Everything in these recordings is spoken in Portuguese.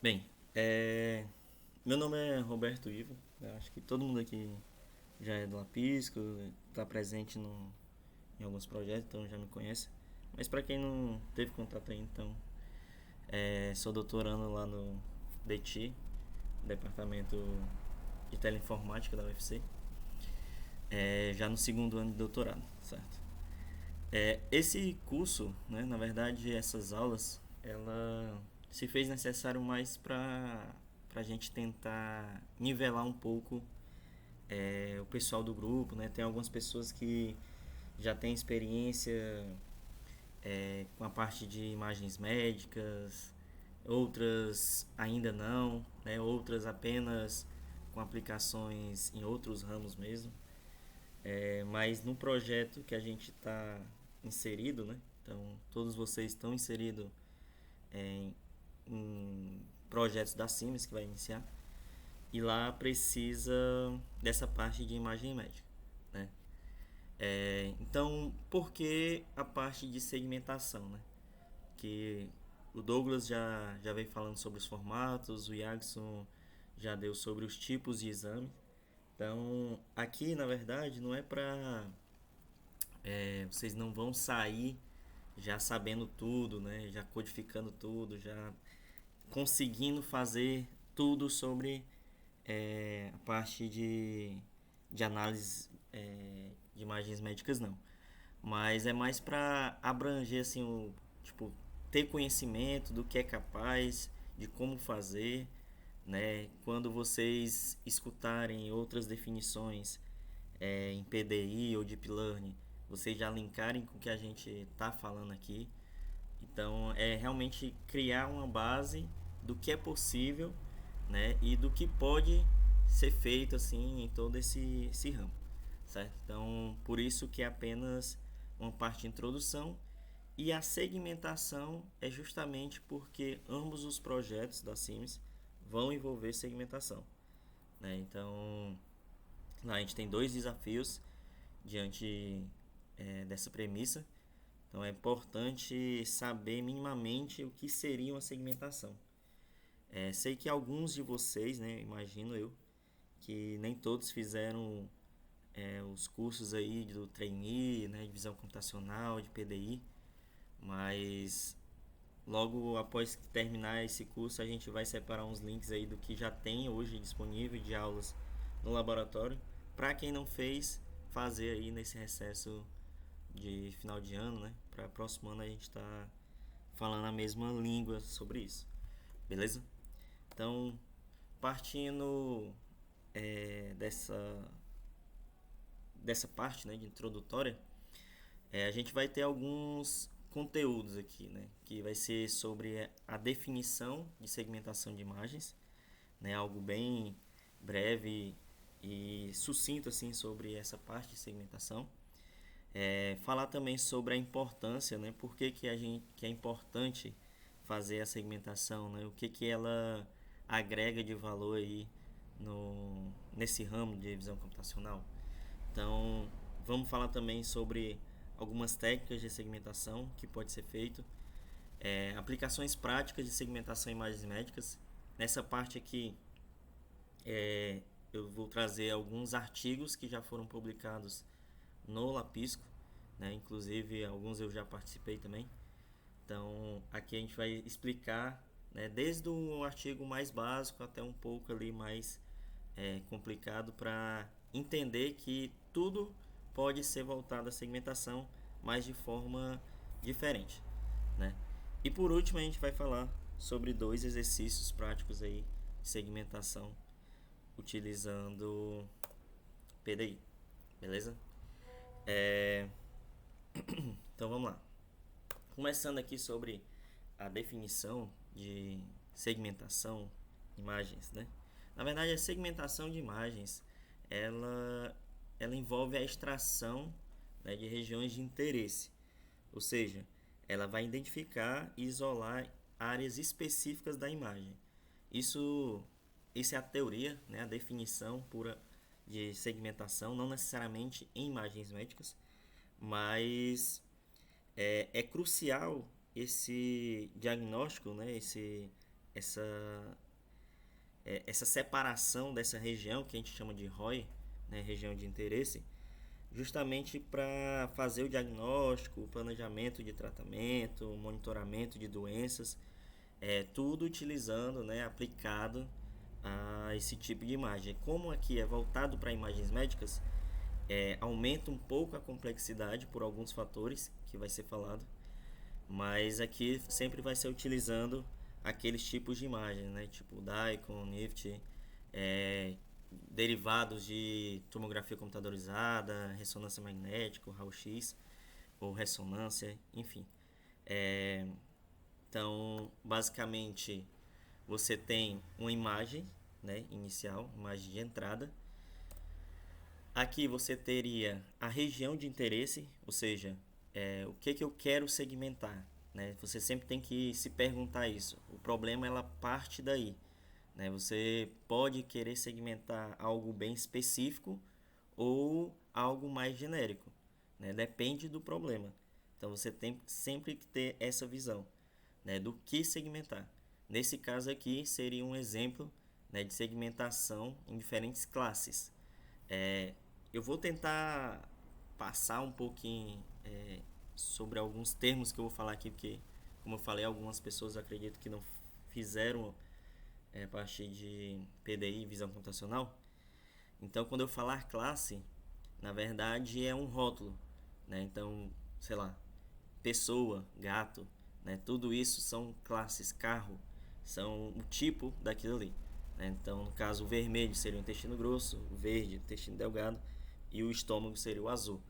Bem, meu nome é Roberto Ivo. Eu acho que todo mundo aqui já é do Lapisco, está presente em alguns projetos, então já me conhece. Mas para quem não teve contato ainda, então, sou doutorando lá no DETI, Departamento de Teleinformática da UFC, já no segundo ano de doutorado, certo? Esse curso, né, na verdade, essas aulas, ela se fez necessário mais para a gente tentar nivelar um pouco o pessoal do grupo, né? Tem algumas pessoas que já têm experiência com a parte de imagens médicas, outras ainda não, né? Outras apenas com aplicações em outros ramos mesmo. Mas no projeto que a gente está inserido, né? Então todos vocês estão inseridos em projetos da Siemens que vai iniciar e lá precisa dessa parte de imagem médica, né? Então, por que a parte de segmentação, né? Que o Douglas já veio falando sobre os formatos, o Jackson já deu sobre os tipos de exame. Então, aqui na verdade não é para vocês não vão sair já sabendo tudo, né? Já codificando tudo, já conseguindo fazer tudo sobre a parte de análise de imagens médicas, não. Mas é mais para abranger assim o tipo ter conhecimento do que é capaz, de como fazer, né? Quando vocês escutarem outras definições em PDI ou Deep Learning, vocês já linkarem com o que a gente está falando aqui. Então é realmente criar uma base do que é possível, né, e do que pode ser feito assim em todo esse ramo, certo? Então por isso que é apenas uma parte de introdução e a segmentação é justamente porque ambos os projetos da Siemens vão envolver segmentação, né? Então lá a gente tem dois desafios diante dessa premissa. Então é importante saber minimamente o que seria uma segmentação. Sei que alguns de vocês, né, imagino eu, que nem todos fizeram os cursos aí do trainee, né, de visão computacional, de PDI, mas logo após terminar esse curso a gente vai separar uns links aí do que já tem hoje disponível de aulas no laboratório, para quem não fez, fazer aí nesse recesso de final de ano, né? Para próximo ano a gente tá falando a mesma língua sobre isso, beleza? Então, partindo dessa parte, né, de introdutória, a gente vai ter alguns conteúdos aqui, né, que vai ser sobre a definição de segmentação de imagens, né, algo bem breve e sucinto assim sobre essa parte de segmentação. Falar também sobre a importância, né? Por que, que é importante fazer a segmentação, né? O que, que ela agrega de valor aí nesse ramo de visão computacional. Então, vamos falar também sobre algumas técnicas de segmentação que pode ser feito, aplicações práticas de segmentação em imagens médicas. Nessa parte aqui, eu vou trazer alguns artigos que já foram publicados no Lapisco, né? Inclusive alguns eu já participei também. Então aqui a gente vai explicar, né, desde o artigo mais básico até um pouco ali mais complicado para entender que tudo pode ser voltado à segmentação, mas de forma diferente, né? E por último a gente vai falar sobre dois exercícios práticos aí de segmentação utilizando PDI, beleza? É, Então vamos lá. Começando aqui sobre a definição de segmentação de imagens, né? Na verdade, a segmentação de imagens, ela envolve a extração, né, de regiões de interesse, ou seja, ela vai identificar e isolar áreas específicas da imagem. Isso, isso é a teoria, né, a definição pura de segmentação, não necessariamente em imagens médicas, mas é crucial esse diagnóstico, né, essa separação dessa região que a gente chama de ROI, né, região de interesse, justamente para fazer o diagnóstico, o planejamento de tratamento, o monitoramento de doenças, tudo utilizando, né, aplicado a esse tipo de imagem. Como aqui é voltado para imagens médicas, aumenta um pouco a complexidade por alguns fatores que vai ser falado, mas aqui sempre vai ser utilizando aqueles tipos de imagens, né, tipo DICOM, NIFT, derivados de tomografia computadorizada, ressonância magnética, raio-x ou ressonância, enfim. Então, basicamente, você tem uma imagem, né, inicial, imagem de entrada. Aqui você teria a região de interesse, ou seja, o que eu quero segmentar, né? Você sempre tem que se perguntar isso. O problema ela parte daí, né? Você pode querer segmentar algo bem específico ou algo mais genérico, né? Depende do problema. Então você tem sempre que ter essa visão, né, do que segmentar. Nesse caso aqui seria um exemplo, né, de segmentação em diferentes classes. Eu vou tentar passar um pouquinho sobre alguns termos que eu vou falar aqui, porque, como eu falei, algumas pessoas acredito que não fizeram a partir de PDI, visão computacional. Então, quando eu falar classe, na verdade é um rótulo, né? Então, sei lá, pessoa, gato, né? Tudo isso são classes, carro, são o tipo daquilo ali, né? Então, no caso, o vermelho seria o intestino grosso, o verde, o intestino delgado e o estômago seria o azul.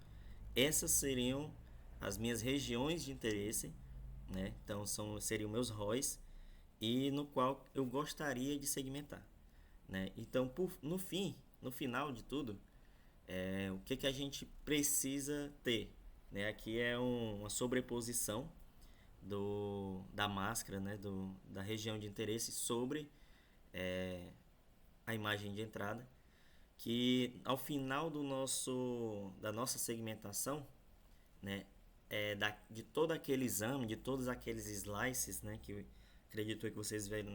Essas seriam as minhas regiões de interesse, né? Então, seriam meus ROIs e no qual eu gostaria de segmentar, né? Então, no final de tudo, o que a gente precisa ter, né? Aqui é uma sobreposição da máscara, né? Da região de interesse sobre a imagem de entrada, que ao final da nossa segmentação, né? De todo aquele exame, de todos aqueles slices, né? Que eu acredito que vocês viram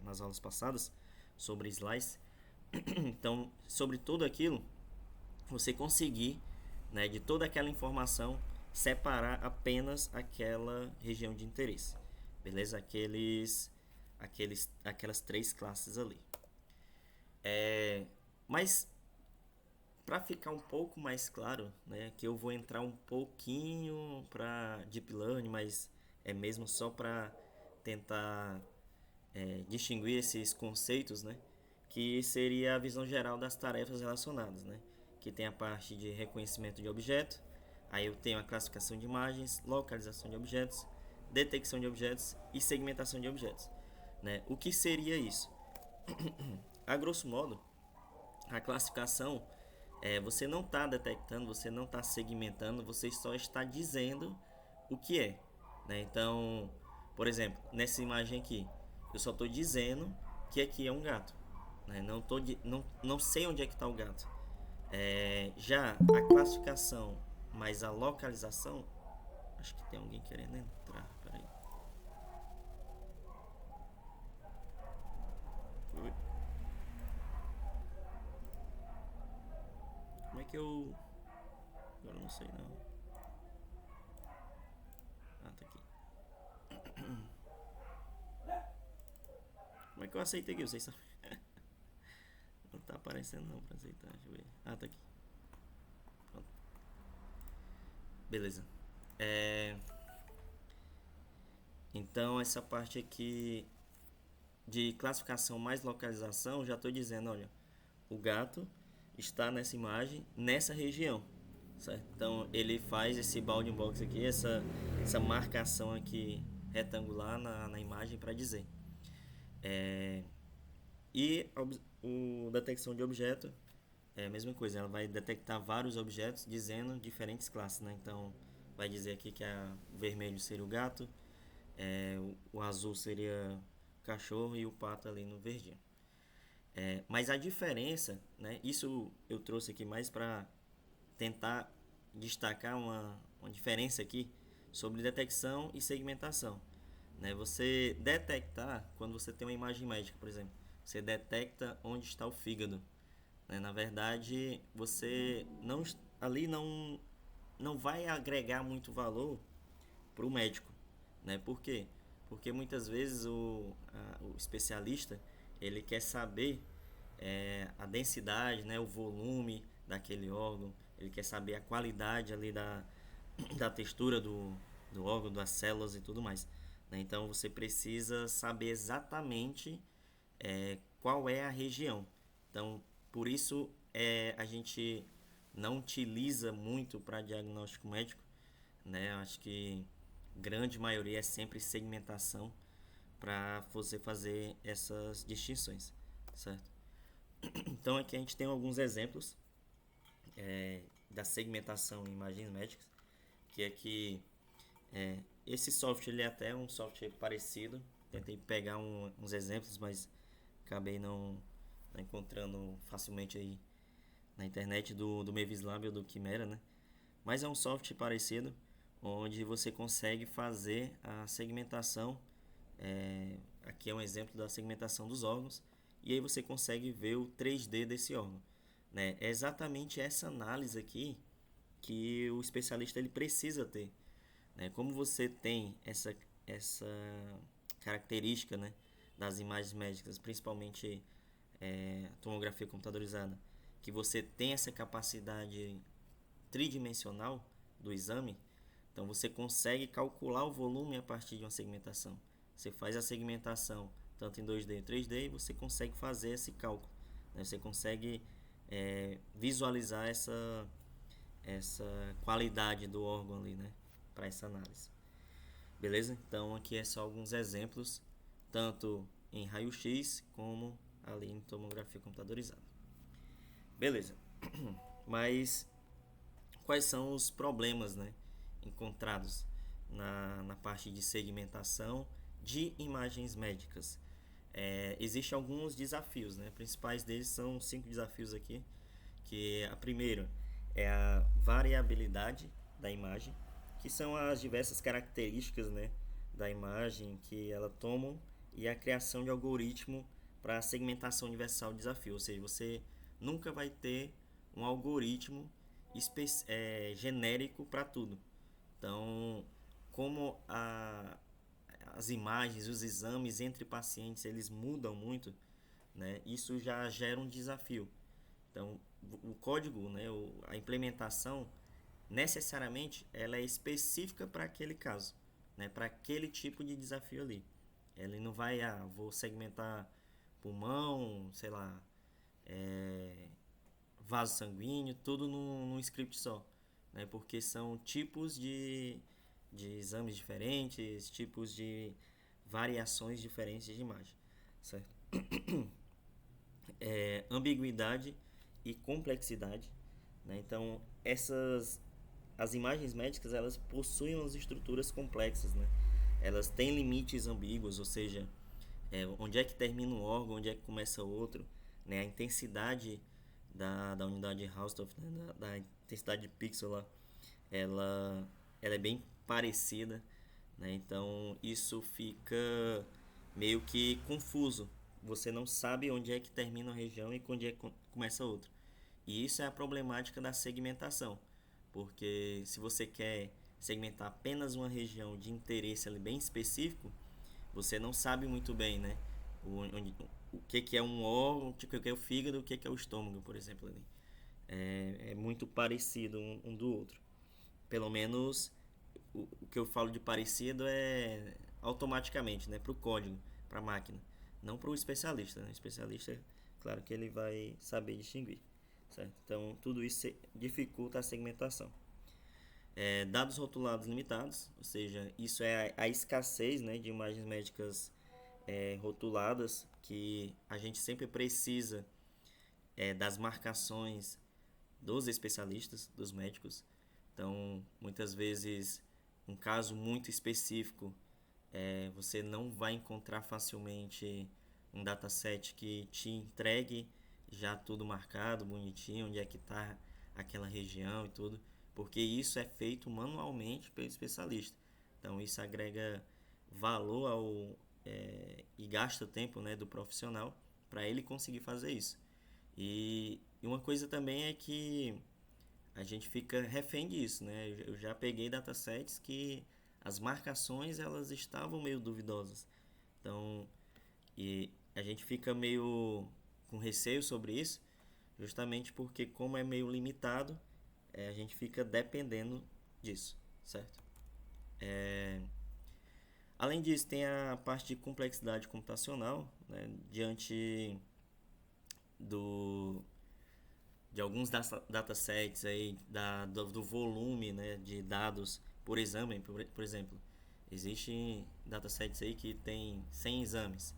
nas aulas passadas sobre slice. Então, sobre tudo aquilo, você conseguir, né, de toda aquela informação, separar apenas aquela região de interesse, beleza? Aquelas três classes ali. Mas para ficar um pouco mais claro, né, que eu vou entrar um pouquinho para Deep Learning, mas é mesmo só para tentar distinguir esses conceitos, né, que seria a visão geral das tarefas relacionadas, né, que tem a parte de reconhecimento de objeto, aí eu tenho a classificação de imagens, localização de objetos, detecção de objetos e segmentação de objetos, né? O que seria isso? A grosso modo, a classificação você não está detectando, você não está segmentando, você só está dizendo o que é, né? Então, por exemplo, nessa imagem aqui, eu só estou dizendo que aqui é um gato, né? Não sei onde é que está o gato. Já a classificação mais a localização, acho que tem alguém querendo entrar, peraí. Oi. Como é que eu... Agora eu não sei não. Ah, tá aqui. Como é que eu aceito aqui? Vocês sabem? Não tá aparecendo não pra aceitar, deixa eu ver. Ah, tá aqui. Pronto. Beleza. Então essa parte aqui de classificação mais localização, já estou dizendo, olha, o gato está nessa imagem, nessa região, certo? Então ele faz esse bounding box aqui, essa marcação aqui retangular na imagem para dizer. E o detecção de objeto é a mesma coisa, ela vai detectar vários objetos dizendo diferentes classes, né? Então vai dizer aqui que o vermelho seria o gato, o azul seria o cachorro e o pato ali no verdinho. Mas a diferença, né? Isso eu trouxe aqui mais para tentar destacar uma diferença aqui sobre detecção e segmentação, né? Você detectar, quando você tem uma imagem médica, por exemplo, você detecta onde está o fígado, né? Na verdade, você não ali não vai agregar muito valor para o médico, né? Por quê? Porque muitas vezes o especialista ele quer saber a densidade, né, o volume daquele órgão, ele quer saber a qualidade ali da textura do órgão, das células e tudo mais, né? Então você precisa saber exatamente qual é a região. Então, por isso a gente não utiliza muito para diagnóstico médico, né? Eu acho que grande maioria é sempre segmentação para você fazer essas distinções, certo? Então aqui a gente tem alguns exemplos da segmentação em imagens médicas, que é que esse software ele é até um software parecido. Tentei pegar uns exemplos, mas acabei não encontrando facilmente aí na internet do Mavis Lab ou do Chimera, né? Mas é um software parecido, onde você consegue fazer a segmentação. Aqui é um exemplo da segmentação dos órgãos, e aí você consegue ver o 3D desse órgão, né? É exatamente essa análise aqui que o especialista ele precisa ter, né? Como você tem essa característica, né, das imagens médicas, principalmente a tomografia computadorizada, que você tem essa capacidade tridimensional do exame, então você consegue calcular o volume a partir de uma segmentação. Você faz a segmentação tanto em 2D e 3D e você consegue fazer esse cálculo, né? Você consegue visualizar essa qualidade do órgão ali, né, para essa análise. Beleza? Então aqui é só alguns exemplos, tanto em raio-x como ali em tomografia computadorizada. Beleza. Mas quais são os problemas, né, encontrados na parte de segmentação de imagens médicas? Existem alguns desafios, né? Principais deles são 5 desafios aqui, que a primeira é a variabilidade da imagem, que são as diversas características, né, da imagem que ela tomam, e a criação de algoritmo para a segmentação universal de desafio, ou seja, você nunca vai ter um algoritmo genérico para tudo. Então, como as imagens, os exames entre pacientes, eles mudam muito, né? Isso já gera um desafio. Então, o código, né, a implementação, necessariamente, ela é específica para aquele caso, né, para aquele tipo de desafio ali. Ele não vai, vou segmentar pulmão, sei lá, vaso sanguíneo, tudo num script só, né? Porque são tipos de exames diferentes, tipos de variações diferentes de imagem, certo? Ambiguidade e complexidade, né? Então, as imagens médicas elas possuem umas estruturas complexas, né? Elas têm limites ambíguos, ou seja, onde é que termina um órgão, onde é que começa outro, né? A intensidade da unidade Hausdorff, né? da intensidade de pixel lá, ela é bem parecida, né? Então isso fica meio que confuso. Você não sabe onde é que termina uma região e onde é que começa outra. E isso é a problemática da segmentação, porque se você quer segmentar apenas uma região de interesse ali bem específico, você não sabe muito bem, né? O que é um órgão, o que é o fígado, o que é o estômago, por exemplo. Ali. É muito parecido um do outro. Pelo menos o que eu falo de parecido é automaticamente, né? Para o código, para a máquina. Não para o especialista. Né? O especialista, claro que ele vai saber distinguir. Certo? Então, tudo isso dificulta a segmentação. Dados rotulados limitados, ou seja, isso é a escassez, né, de imagens médicas rotuladas, que a gente sempre precisa das marcações dos especialistas, dos médicos. Então, muitas vezes, um caso muito específico, você não vai encontrar facilmente um dataset que te entregue já tudo marcado, bonitinho, onde é que está aquela região e tudo, porque isso é feito manualmente pelo especialista. Então, isso agrega valor e gasta tempo, né, do profissional para ele conseguir fazer isso. E uma coisa também é que a gente fica refém disso, né? Eu já peguei datasets que as marcações elas estavam meio duvidosas. Então, e a gente fica meio com receio sobre isso, justamente porque como é meio limitado, a gente fica dependendo disso, certo? Além disso, tem a parte de complexidade computacional, né? Diante do de alguns datasets aí do volume, né, de dados por exame, por exemplo. Existem datasets aí que tem 100 exames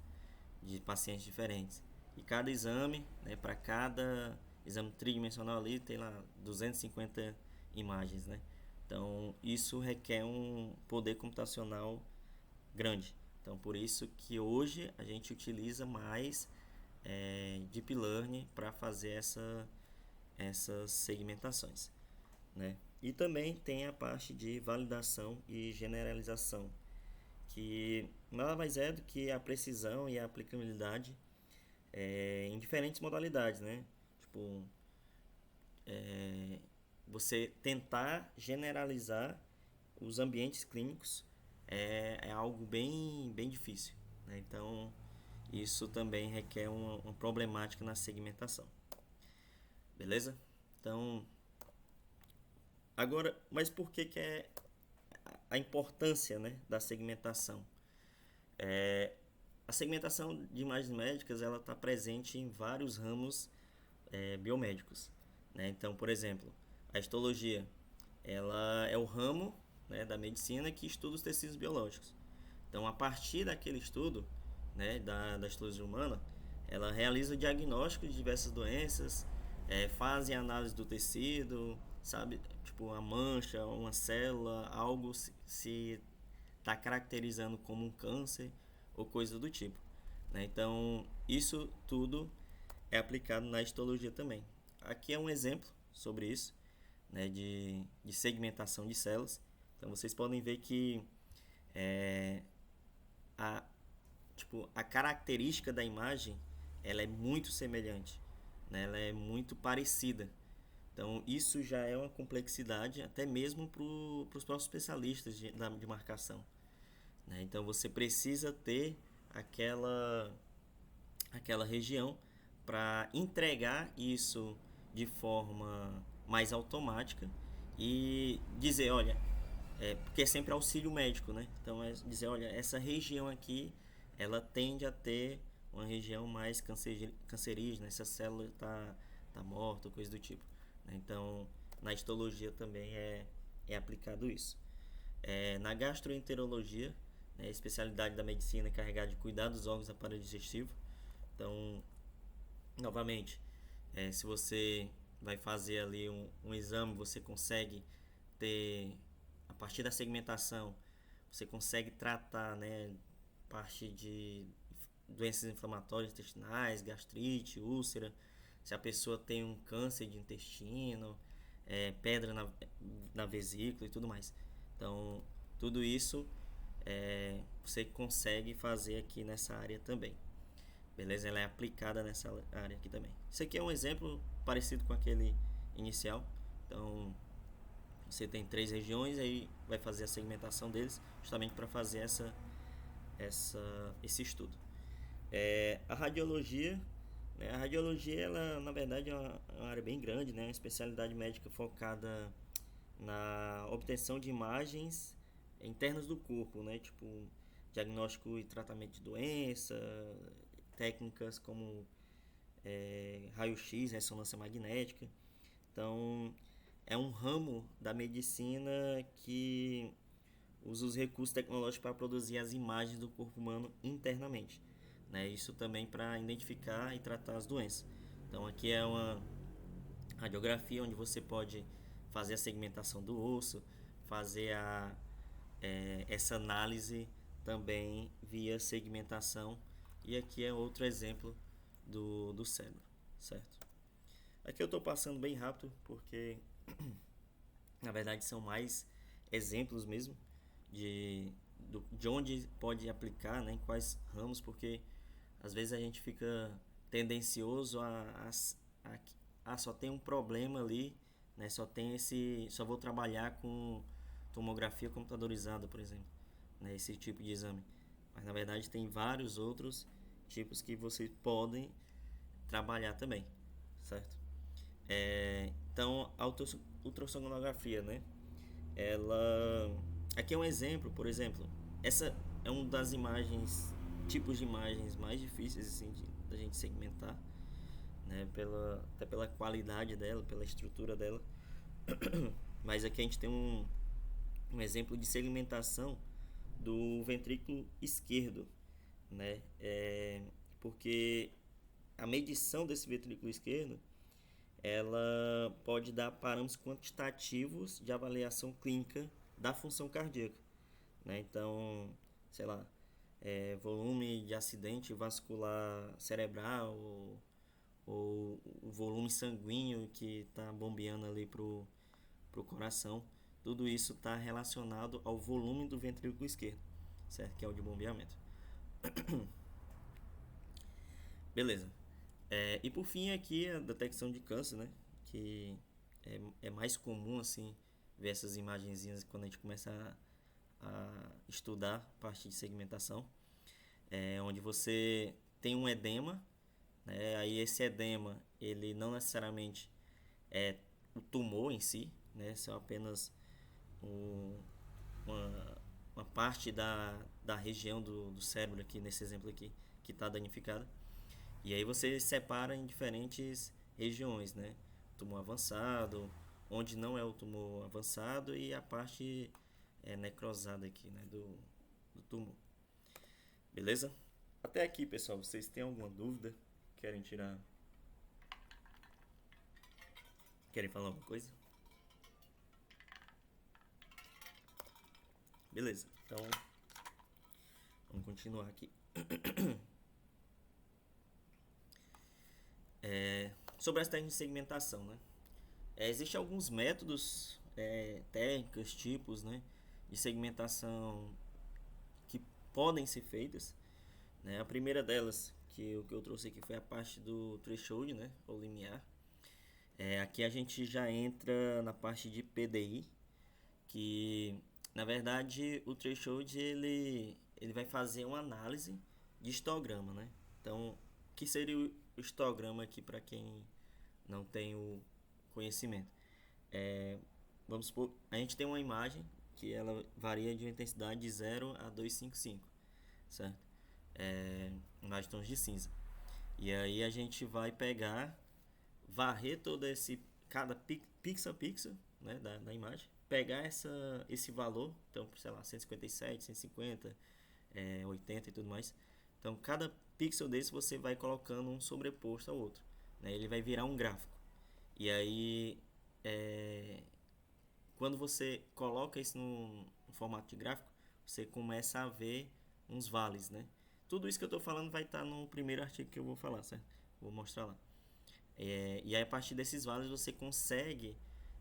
de pacientes diferentes. E cada exame, né, para cada exame tridimensional ali, tem lá 250 imagens, né? Então, isso requer um poder computacional grande. Então, por isso que hoje a gente utiliza mais Deep Learning para fazer essas segmentações, né? E também tem a parte de validação e generalização, que nada mais é do que a precisão e a aplicabilidade em diferentes modalidades, né? Tipo, você tentar generalizar os ambientes clínicos é algo bem difícil, né? Então, isso também requer uma problemática na segmentação. Beleza? Então, agora, mas por que é a importância, né, da segmentação? A segmentação de imagens médicas ela está presente em vários ramos biomédicos, né? Então, por exemplo, a histologia ela é o ramo, né, da medicina que estuda os tecidos biológicos. Então, a partir daquele estudo, né, da histologia humana, ela realiza o diagnóstico de diversas doenças, fazem análise do tecido, sabe? Tipo, uma mancha, uma célula, algo se está caracterizando como um câncer ou coisa do tipo, né? Então, isso tudo é aplicado na histologia também. Aqui é um exemplo sobre isso, né, de segmentação de células. Então, vocês podem ver que a, a característica da imagem ela é muito semelhante, né? Ela é muito parecida. Então, isso já é uma complexidade até mesmo para os próprios especialistas de marcação, né? Então, você precisa ter aquela região para entregar isso de forma mais automática e dizer, olha, porque é sempre auxílio médico, né? Então é dizer, olha, essa região aqui, ela tende a ter uma região mais cancerígena, essa célula tá morta, coisa do tipo, né? Então, na histologia também é aplicado isso. Na gastroenterologia, né, especialidade da medicina encarregada de cuidar dos órgãos do aparelho digestivo. Então, novamente, se você vai fazer ali um exame, você consegue ter, a partir da segmentação, você consegue tratar, né, parte de doenças inflamatórias intestinais, gastrite, úlcera, se a pessoa tem um câncer de intestino, pedra na vesícula e tudo mais. Então, tudo isso você consegue fazer aqui nessa área também. Beleza? Ela é aplicada nessa área aqui também. Isso aqui é um exemplo parecido com aquele inicial. Então, você tem 3 regiões, aí vai fazer a segmentação deles, justamente para fazer esse estudo. A radiologia, né? A radiologia, ela, na verdade, é uma área bem grande, né? Uma especialidade médica focada na obtenção de imagens internas do corpo, né? Tipo, diagnóstico e tratamento de doença, técnicas como raio-x, ressonância magnética. Então, é um ramo da medicina que usa os recursos tecnológicos para produzir as imagens do corpo humano internamente, né? Isso também para identificar e tratar as doenças. Então, aqui é uma radiografia onde você pode fazer a segmentação do osso, fazer essa análise também via segmentação. E aqui é outro exemplo do cérebro, certo? Aqui eu estou passando bem rápido porque na verdade são mais exemplos mesmo de onde pode aplicar, né, em quais ramos, porque às vezes a gente fica tendencioso só tem um problema ali, né, só vou trabalhar com tomografia computadorizada, por exemplo, né, esse tipo de exame. Mas na verdade tem vários outros tipos que vocês podem trabalhar também, certo? Então, a ultrassonografia, né? Ela aqui é um exemplo, por exemplo, essa é uma das tipos de imagens mais difíceis assim da gente segmentar, né? Até pela qualidade dela, pela estrutura dela. Mas aqui a gente tem um exemplo de segmentação do ventrículo esquerdo, né? Porque a medição desse ventrículo esquerdo ela pode dar parâmetros quantitativos de avaliação clínica da função cardíaca, né? Então, sei lá, volume de acidente vascular cerebral ou o volume sanguíneo que está bombeando ali pro coração, tudo isso está relacionado ao volume do ventrículo esquerdo, certo? Que é o de bombeamento. Beleza. E por fim aqui a detecção de câncer, né? Que é mais comum assim ver essas imagenzinhas quando a gente começa a estudar a parte de segmentação, onde você tem um edema, né? Aí esse edema ele não necessariamente é o tumor em si, né? Só apenas um, uma parte da região do cérebro aqui nesse exemplo aqui que está danificada. E aí você separa em diferentes regiões, né? Tumor avançado, onde não é o tumor avançado e a parte necrosada aqui, né? Do tumor. Beleza? Até aqui, pessoal. Vocês têm alguma dúvida? Querem tirar? Querem falar alguma coisa? Beleza. Então, vamos continuar aqui. Sobre as técnicas de segmentação, né? Existem alguns métodos, técnicas, tipos, né, de segmentação que podem ser feitas, né? A primeira delas, que eu trouxe aqui foi a parte do threshold, né, ou limiar. Aqui a gente já entra na parte de PDI, que na verdade o threshold ele vai fazer uma análise de histograma, né? Então, o que seria o histograma aqui para quem não tem o conhecimento? Vamos supor, a gente tem uma imagem que ela varia de uma intensidade de 0 a 255, certo? Imagem de tons de cinza. E aí a gente vai pegar, varrer todo cada pixel a pixel, né, da imagem, pegar esse valor, então, sei lá, 157, 150, 80 e tudo mais. Então, cada pixel desse você vai colocando um sobreposto ao outro, né? Ele vai virar um gráfico. E aí, quando você coloca isso no formato de gráfico, você começa a ver uns vales, né? Tudo isso que eu estou falando vai estar no primeiro artigo que eu vou falar, certo? Vou mostrar lá. E aí, a partir desses vales, você consegue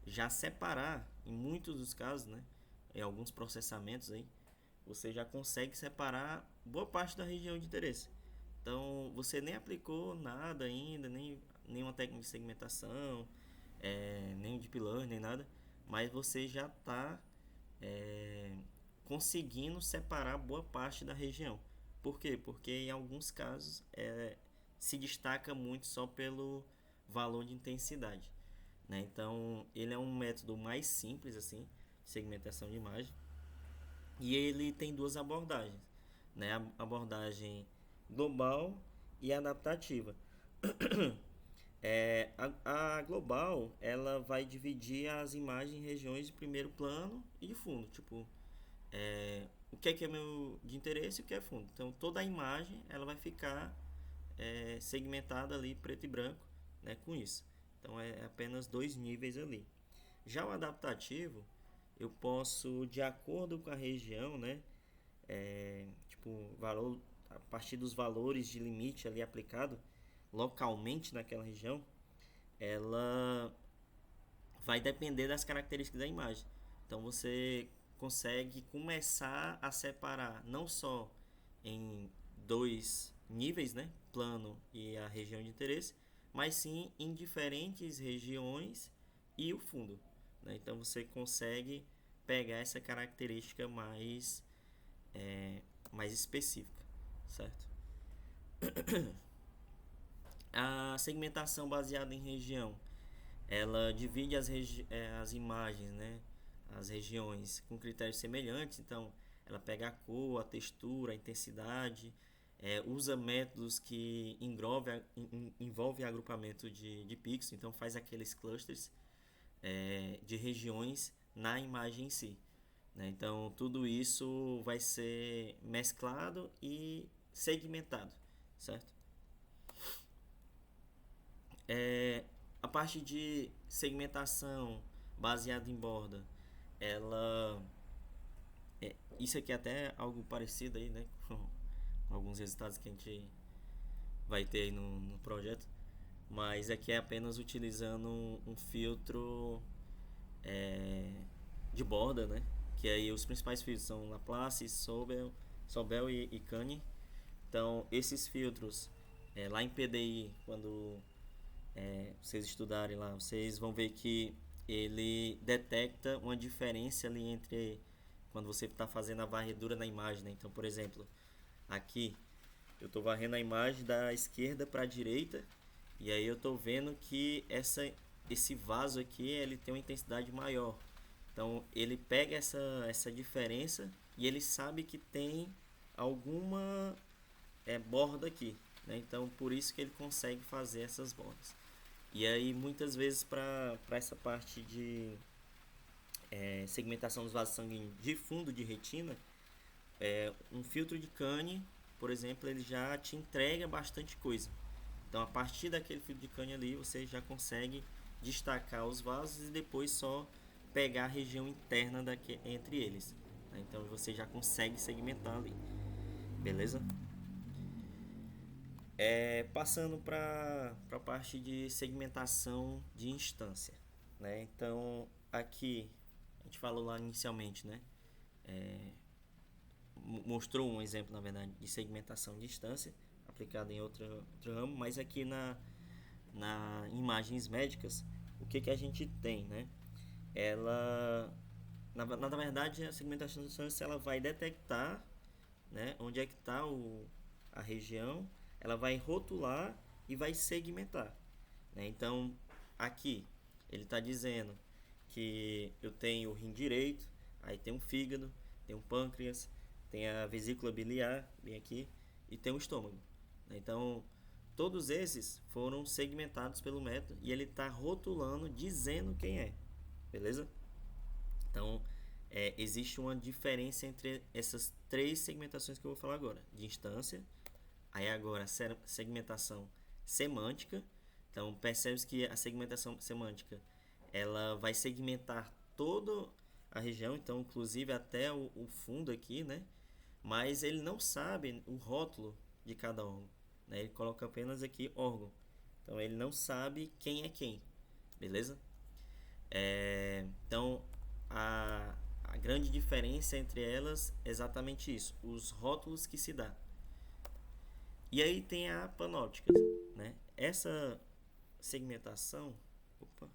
já separar, em muitos dos casos, né? Em alguns processamentos aí, você já consegue separar boa parte da região de interesse. Então, você nem aplicou nada ainda, nem nenhuma técnica de segmentação, nem deep learning, nem nada, mas você já está conseguindo separar boa parte da região. Por quê? Porque em alguns casos se destaca muito só pelo valor de intensidade, né? Então ele é um método mais simples assim, de segmentação de imagem, e ele tem duas abordagens, né? A abordagem global e adaptativa. A global ela vai dividir as imagens em regiões de primeiro plano e de fundo, tipo o que é meu de interesse e o que é fundo. Então toda a imagem ela vai ficar segmentada ali preto e branco, né, com isso. Então é apenas dois níveis ali. Já o adaptativo eu posso, de acordo com a região, né, tipo valor a partir dos valores de limite ali aplicado localmente naquela região, ela vai depender das características da imagem. Então você consegue começar a separar não só em dois níveis, né, plano e a região de interesse, mas sim em diferentes regiões e o fundo, né? Então você consegue pegar essa característica mais específica, certo? A segmentação baseada em região, ela divide as imagens, né, as regiões com critérios semelhantes. Então ela pega a cor, a textura, a intensidade, usa métodos que envolve agrupamento de pixels, então faz aqueles clusters de regiões na imagem em si, né? Então tudo isso vai ser mesclado e segmentado, certo? É, a parte de segmentação baseada em borda, ela isso aqui é até algo parecido aí, né, com alguns resultados que a gente vai ter aí no projeto, mas aqui é apenas utilizando um filtro é, de borda, né, que aí os principais filtros são Laplace, Sobel e Kanye. Então esses filtros lá em PDI, quando vocês estudarem lá, vocês vão ver que ele detecta uma diferença ali entre quando você está fazendo a varredura na imagem, né? Então, por exemplo, aqui eu estou varrendo a imagem da esquerda para a direita e aí eu estou vendo que esse vaso aqui ele tem uma intensidade maior. Então ele pega essa diferença e ele sabe que tem alguma borda aqui, né? Então por isso que ele consegue fazer essas bordas. E aí muitas vezes para essa parte de segmentação dos vasos sanguíneos de fundo de retina, um filtro de Kanye, por exemplo, ele já te entrega bastante coisa. Então a partir daquele filtro de Kanye ali você já consegue destacar os vasos e depois só pegar a região interna entre eles. Então você já consegue segmentar ali, beleza? Passando para a parte de segmentação de instância, né? Então aqui a gente falou lá inicialmente, né? Mostrou um exemplo, na verdade, de segmentação de instância aplicado em outro ramo, mas aqui na imagens médicas, o que a gente tem, né? Ela, na verdade, a segmentação de instância ela vai detectar, né, onde é que está a região, ela vai rotular e vai segmentar, né? Então, aqui ele está dizendo que eu tenho o rim direito, aí tem um fígado, tem um pâncreas, tem a vesícula biliar, bem aqui, e tem o estômago. Então, todos esses foram segmentados pelo método e ele está rotulando, dizendo quem é, beleza? Então, existe uma diferença entre essas três segmentações que eu vou falar agora: de instância, aí agora segmentação semântica. Então, percebe que a segmentação semântica ela vai segmentar toda a região, então inclusive até o fundo aqui, né? Mas ele não sabe o rótulo de cada órgão, né? Ele coloca apenas aqui órgão, então ele não sabe quem é quem, beleza? Então a grande diferença entre elas é exatamente isso, os rótulos que se dá. E aí tem a panóptica, né? Essa segmentação, opa,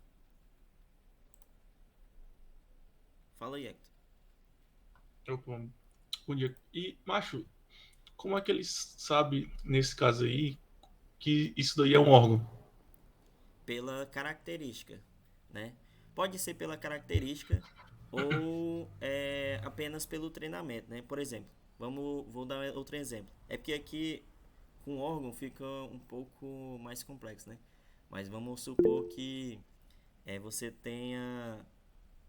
fala aí, Hector. Opa, bom dia. E, macho, como é que eles sabem, nesse caso aí, que isso daí é um órgão? Pela característica, né? Pode ser pela característica ou apenas pelo treinamento, né? Por exemplo, vou dar outro exemplo. É porque aqui com órgão fica um pouco mais complexo, né? Mas vamos supor que você tenha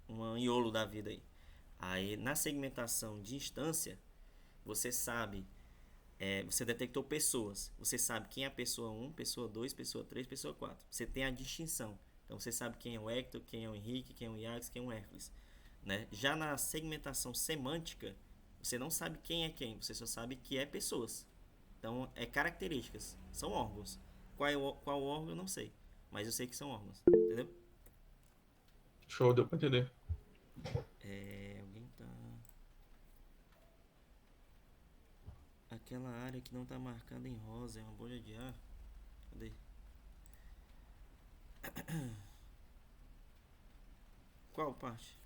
um iolo da vida aí. Aí na segmentação de instância, você sabe, você detectou pessoas. Você sabe quem é a pessoa um, pessoa 2, pessoa 3, pessoa 4. Você tem a distinção. Então você sabe quem é o Hector, quem é o Henrique, quem é o Iax, quem é o Hércules, né? Já na segmentação semântica, você não sabe quem é quem, você só sabe que é pessoas. Então é características, são órgãos. Qual órgão eu não sei, mas eu sei que são órgãos, entendeu? Show, deu pra entender. Alguém tá. aquela área que não está marcada em rosa é uma bolha de ar. Cadê? Qual parte?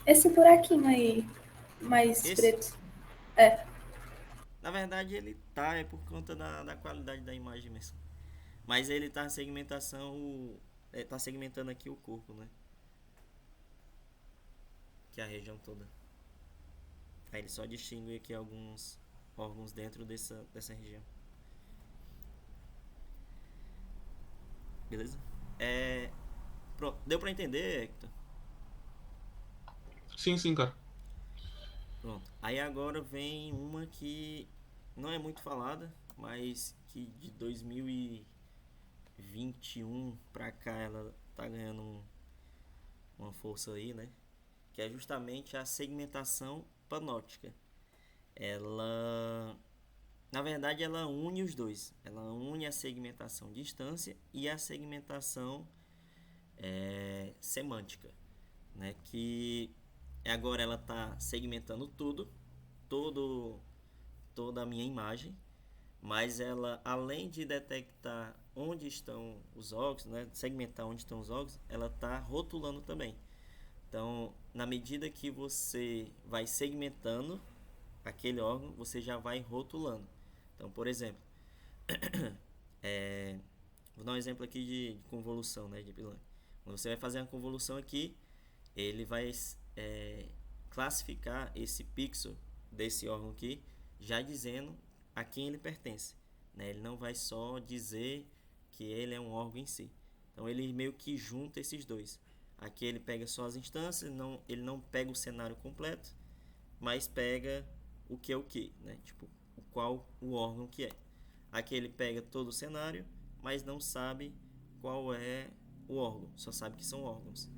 Esse buraquinho aí, mais Esse? preto. É. Na verdade ele tá, é por conta da qualidade da imagem mesmo. Mas ele tá tá segmentando aqui o corpo, né? Que é a região toda. Aí ele só distingue aqui alguns órgãos dentro dessa região. Beleza? Pronto. Deu pra entender, Hector? Sim, cara. Pronto. Aí agora vem uma que não é muito falada, mas que de 2021 pra cá ela tá ganhando uma força aí, né? Que é justamente a segmentação panóptica. Ela, na verdade, ela une os dois. Ela une a segmentação distância e a segmentação semântica, né? Que agora ela está segmentando todo, toda a minha imagem, mas ela, além de detectar onde estão os órgãos, né? Segmentar onde estão os órgãos, ela está rotulando também. Então, na medida que você vai segmentando aquele órgão, você já vai rotulando. Então, por exemplo, vou dar um exemplo aqui de convolução, né, de Pilani. Quando você vai fazer uma convolução aqui, ele vai classificar esse pixel desse órgão aqui, já dizendo a quem ele pertence, né? Ele não vai só dizer que ele é um órgão em si. Então, ele meio que junta esses dois. Aqui ele pega só as instâncias, ele não pega o cenário completo, mas pega o que, né? Tipo, o órgão que é. Aqui ele pega todo o cenário, mas não sabe qual é o órgão, só sabe que são órgãos.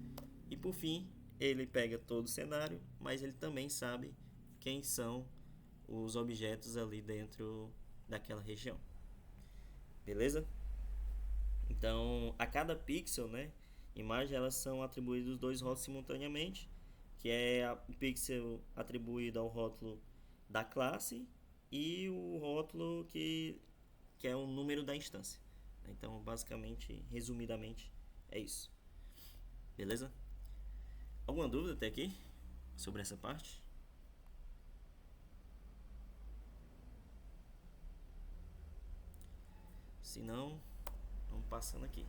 E por fim, ele pega todo o cenário, mas ele também sabe quem são os objetos ali dentro daquela região. Beleza? Então, a cada pixel, né, imagem, elas são atribuídos dois rótulos simultaneamente, que é o pixel atribuído ao rótulo da classe e o rótulo que é o número da instância. Então, basicamente, resumidamente, é isso. Beleza? Alguma dúvida até aqui sobre essa parte? Se não, vamos passando aqui.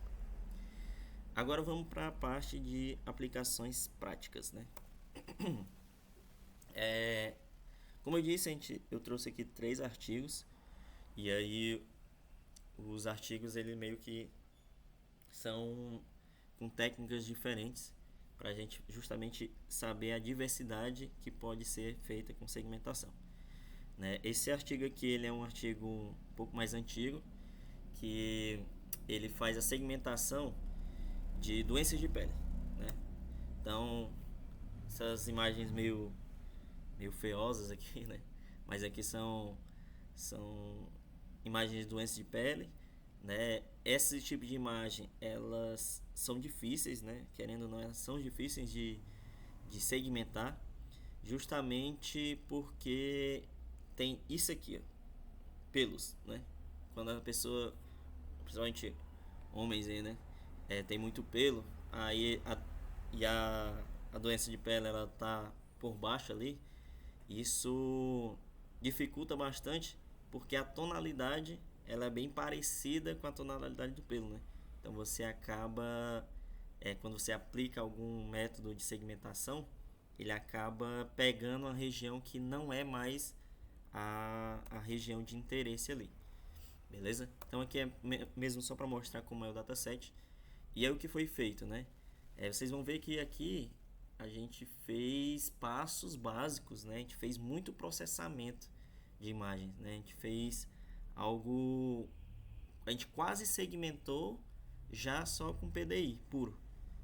Agora vamos para a parte de aplicações práticas, né? Como eu disse, eu trouxe aqui 3 artigos. E aí os artigos ele meio que são com técnicas diferentes para a gente justamente saber a diversidade que pode ser feita com segmentação, né? Esse artigo aqui ele é um artigo um pouco mais antigo, que ele faz a segmentação de doenças de pele, né? Então, essas imagens meio feiosas aqui, né? Mas aqui são imagens de doenças de pele, né? Esse tipo de imagem, elas são difíceis, né? Querendo ou não, elas são difíceis de segmentar, justamente porque tem isso aqui, ó, pelos, né? Quando a pessoa, principalmente homens aí, né? Tem muito pelo, aí a doença de pele ela tá por baixo ali, isso dificulta bastante porque a tonalidade ela é bem parecida com a tonalidade do pelo, né? Então você acaba quando você aplica algum método de segmentação, ele acaba pegando a região que não é mais a região de interesse ali. Beleza? Então aqui é mesmo só para mostrar como é o dataset. E é o que foi feito, né? Vocês vão ver que aqui a gente fez passos básicos, né? A gente fez muito processamento de imagens, né? A gente fez algo... A gente quase segmentou já só com PDI puro,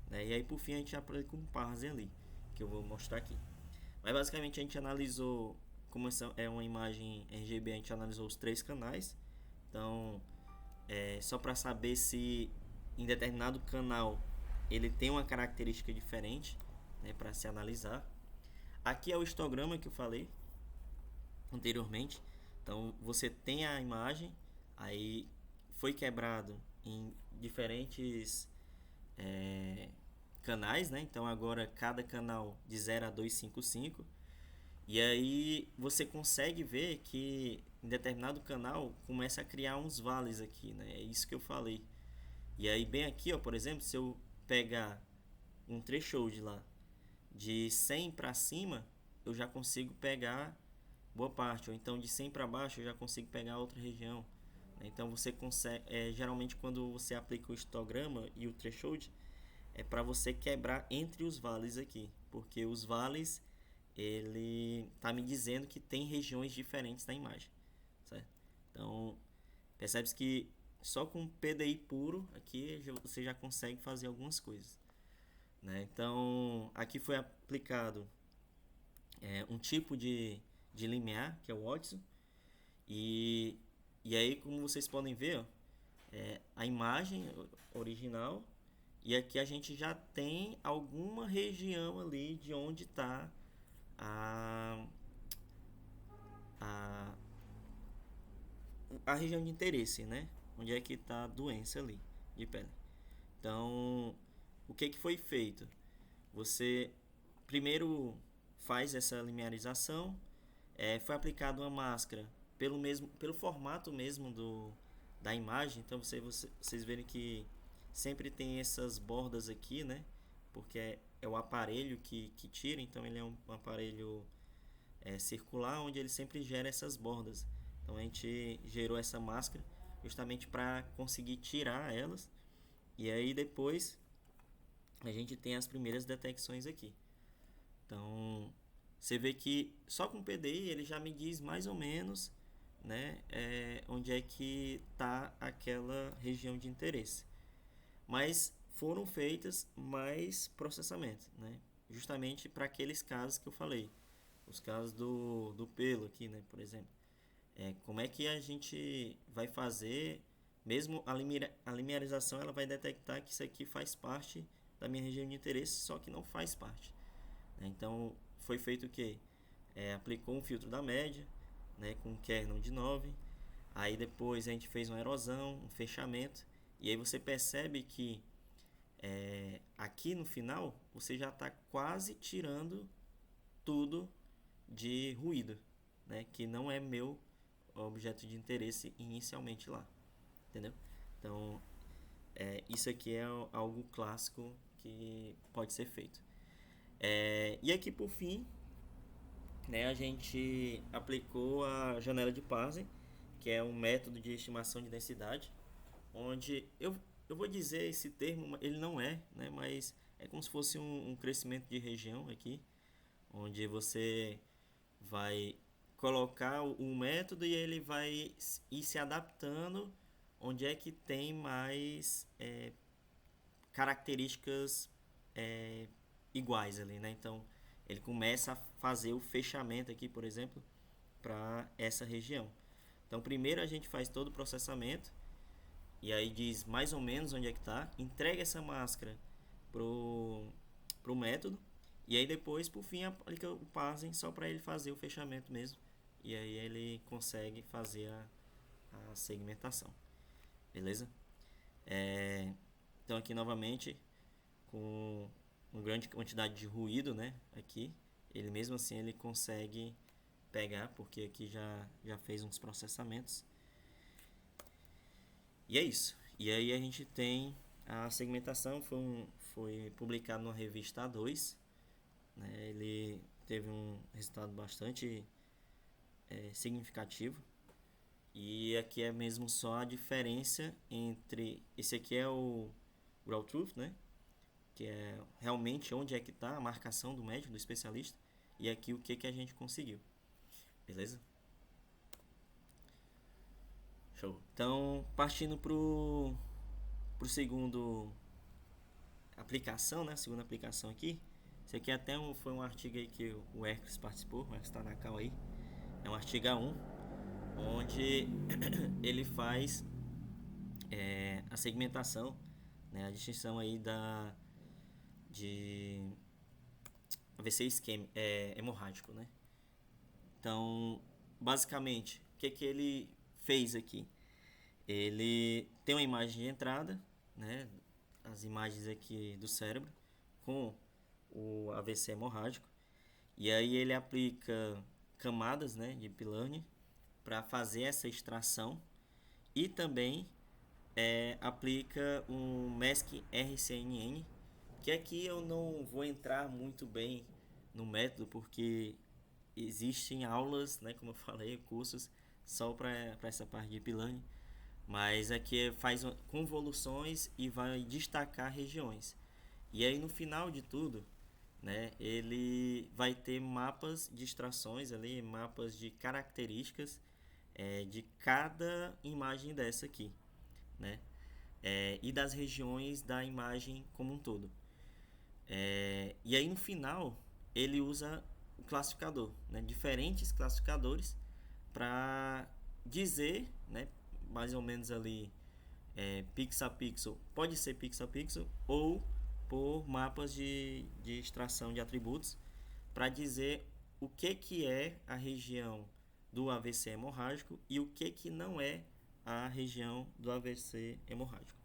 né? E aí por fim a gente aplica um parser ali, que eu vou mostrar aqui. Mas basicamente a gente analisou, como essa é uma imagem RGB, a gente analisou os 3 canais. Então, só para saber se em determinado canal ele tem uma característica diferente, né, para se analisar. Aqui é o histograma que eu falei anteriormente. Então você tem a imagem, aí foi quebrado em diferentes canais, né? Então agora cada canal de 0 a 255. E aí você consegue ver que em determinado canal começa a criar uns vales aqui, né? É isso que eu falei. E aí bem aqui, ó, por exemplo, se eu pegar um threshold lá de 100 para cima, eu já consigo pegar boa parte, ou então de 100 para baixo eu já consigo pegar outra região. Então você consegue, geralmente quando você aplica o histograma e o threshold, é para você quebrar entre os vales aqui, porque os vales ele tá me dizendo que tem regiões diferentes na imagem, certo? Então percebe-se que só com PDI puro aqui você já consegue fazer algumas coisas, né? Então aqui foi aplicado um tipo de limiar que é o Watson, e aí como vocês podem ver, ó, a imagem original, e aqui a gente já tem alguma região ali de onde está a, a, a região de interesse, né? Onde é que está a doença ali de pele. Então, o que foi feito? Você primeiro faz essa linearização, foi aplicada uma máscara pelo formato mesmo da imagem. Então vocês verem que sempre tem essas bordas aqui, né? Porque é o aparelho que tira, então ele é um aparelho circular, onde ele sempre gera essas bordas. Então a gente gerou essa máscara justamente para conseguir tirar elas, e aí depois a gente tem as primeiras detecções aqui. Então você vê que só com o PDI ele já me diz mais ou menos, né, onde é que está aquela região de interesse. Mas foram feitas mais processamentos, né, justamente para aqueles casos que eu falei, os casos do pelo aqui, né, por exemplo. Como é que a gente vai fazer, mesmo a linearização ela vai detectar que isso aqui faz parte da minha região de interesse, só que não faz parte. Então foi feito o que? Aplicou um filtro da média, né, com um kernel de 9, aí depois a gente fez uma erosão, um fechamento, e aí você percebe que aqui no final você já está quase tirando tudo de ruído, né, que não é meu objeto de interesse inicialmente lá, entendeu? Então isso aqui é algo clássico que pode ser feito. E aqui por fim, né, a gente aplicou a janela de Parse, que é um método de estimação de densidade, onde eu vou dizer esse termo, ele não é, né, mas é como se fosse um crescimento de região aqui, onde você vai colocar o método e ele vai ir se adaptando onde é que tem mais características iguais ali, né? Então ele começa a fazer o fechamento aqui, por exemplo, para essa região. Então primeiro a gente faz todo o processamento e aí diz mais ou menos onde é que está, entrega essa máscara pro método, e aí depois por fim aplica o parsing só para ele fazer o fechamento mesmo, e aí ele consegue fazer a segmentação, beleza? Então aqui novamente com uma grande quantidade de ruído, né, aqui ele mesmo assim ele consegue pegar, porque aqui já fez uns processamentos. E é isso. E aí a gente tem a segmentação, foi publicado na revista A2, né? Ele teve um resultado bastante significativo. E aqui é mesmo só a diferença entre... Esse aqui é o Raw Truth, né? Que é realmente onde é que está a marcação do médico, do especialista. E aqui o que a gente conseguiu. Beleza? Show. Então, partindo pro segundo aplicação, né? Segunda aplicação aqui. Esse aqui até foi um artigo aí que o Hercules participou, o Hercules Tanaka aí. É um artigo A1, onde ele faz a segmentação, né? A distinção aí AVC hemorrágico, né? Então, basicamente, o que ele fez aqui? Ele tem uma imagem de entrada, né? As imagens aqui do cérebro com o AVC hemorrágico. E aí ele aplica camadas, né, de Deep para fazer essa extração e também aplica um MESC RCNN, que aqui eu não vou entrar muito bem no método porque existem aulas, né, como eu falei, cursos só para essa parte de Deep Learning, mas aqui faz convoluções e vai destacar regiões. E aí no final de tudo, né, ele vai ter mapas de extrações ali, mapas de características de cada imagem dessa aqui, né, e das regiões da imagem como um todo. E aí no final ele usa o classificador, né, diferentes classificadores para dizer, né, mais ou menos ali pixel a pixel, pode ser pixel a pixel ou por mapas de extração de atributos para dizer o que é a região do AVC hemorrágico e o que não é a região do AVC hemorrágico,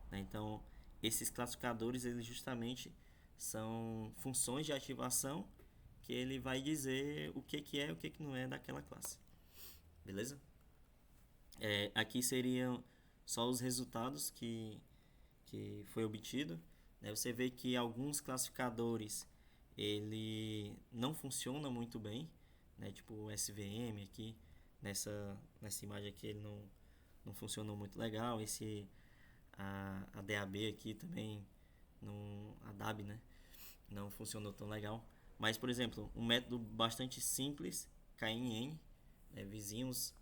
né? Então, esses classificadores eles justamente são funções de ativação que ele vai dizer o que é e o que não é daquela classe. Beleza? Aqui seriam só os resultados que foi obtido, né? Você vê que alguns classificadores ele não funciona muito bem, né? Tipo o SVM aqui, nessa imagem aqui ele não funcionou muito legal. A DAB aqui também, a DAB, né? Não funcionou tão legal. Mas, por exemplo, um método bastante simples, KNN, né? Vizinhos.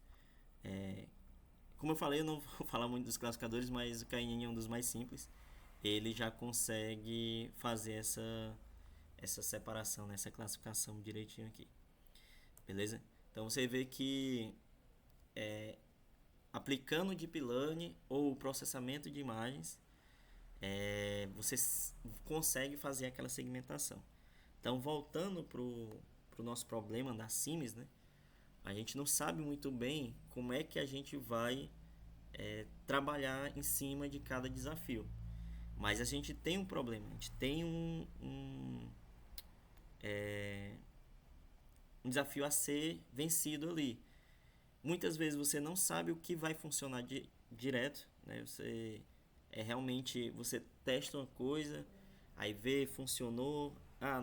Como eu falei, eu não vou falar muito dos classificadores, mas o KNN é um dos mais simples. Ele já consegue fazer essa separação, né? Essa classificação direitinho aqui. Beleza? Então você vê que aplicando o Deep Learning ou o processamento de imagens, você consegue fazer aquela segmentação. Então, voltando para o nosso problema da SIMS, né? A gente não sabe muito bem como é que a gente vai trabalhar em cima de cada desafio. Mas a gente tem um problema, a gente tem um desafio a ser vencido ali. Muitas vezes você não sabe o que vai funcionar direto, né? Realmente você testa uma coisa, aí vê, funcionou,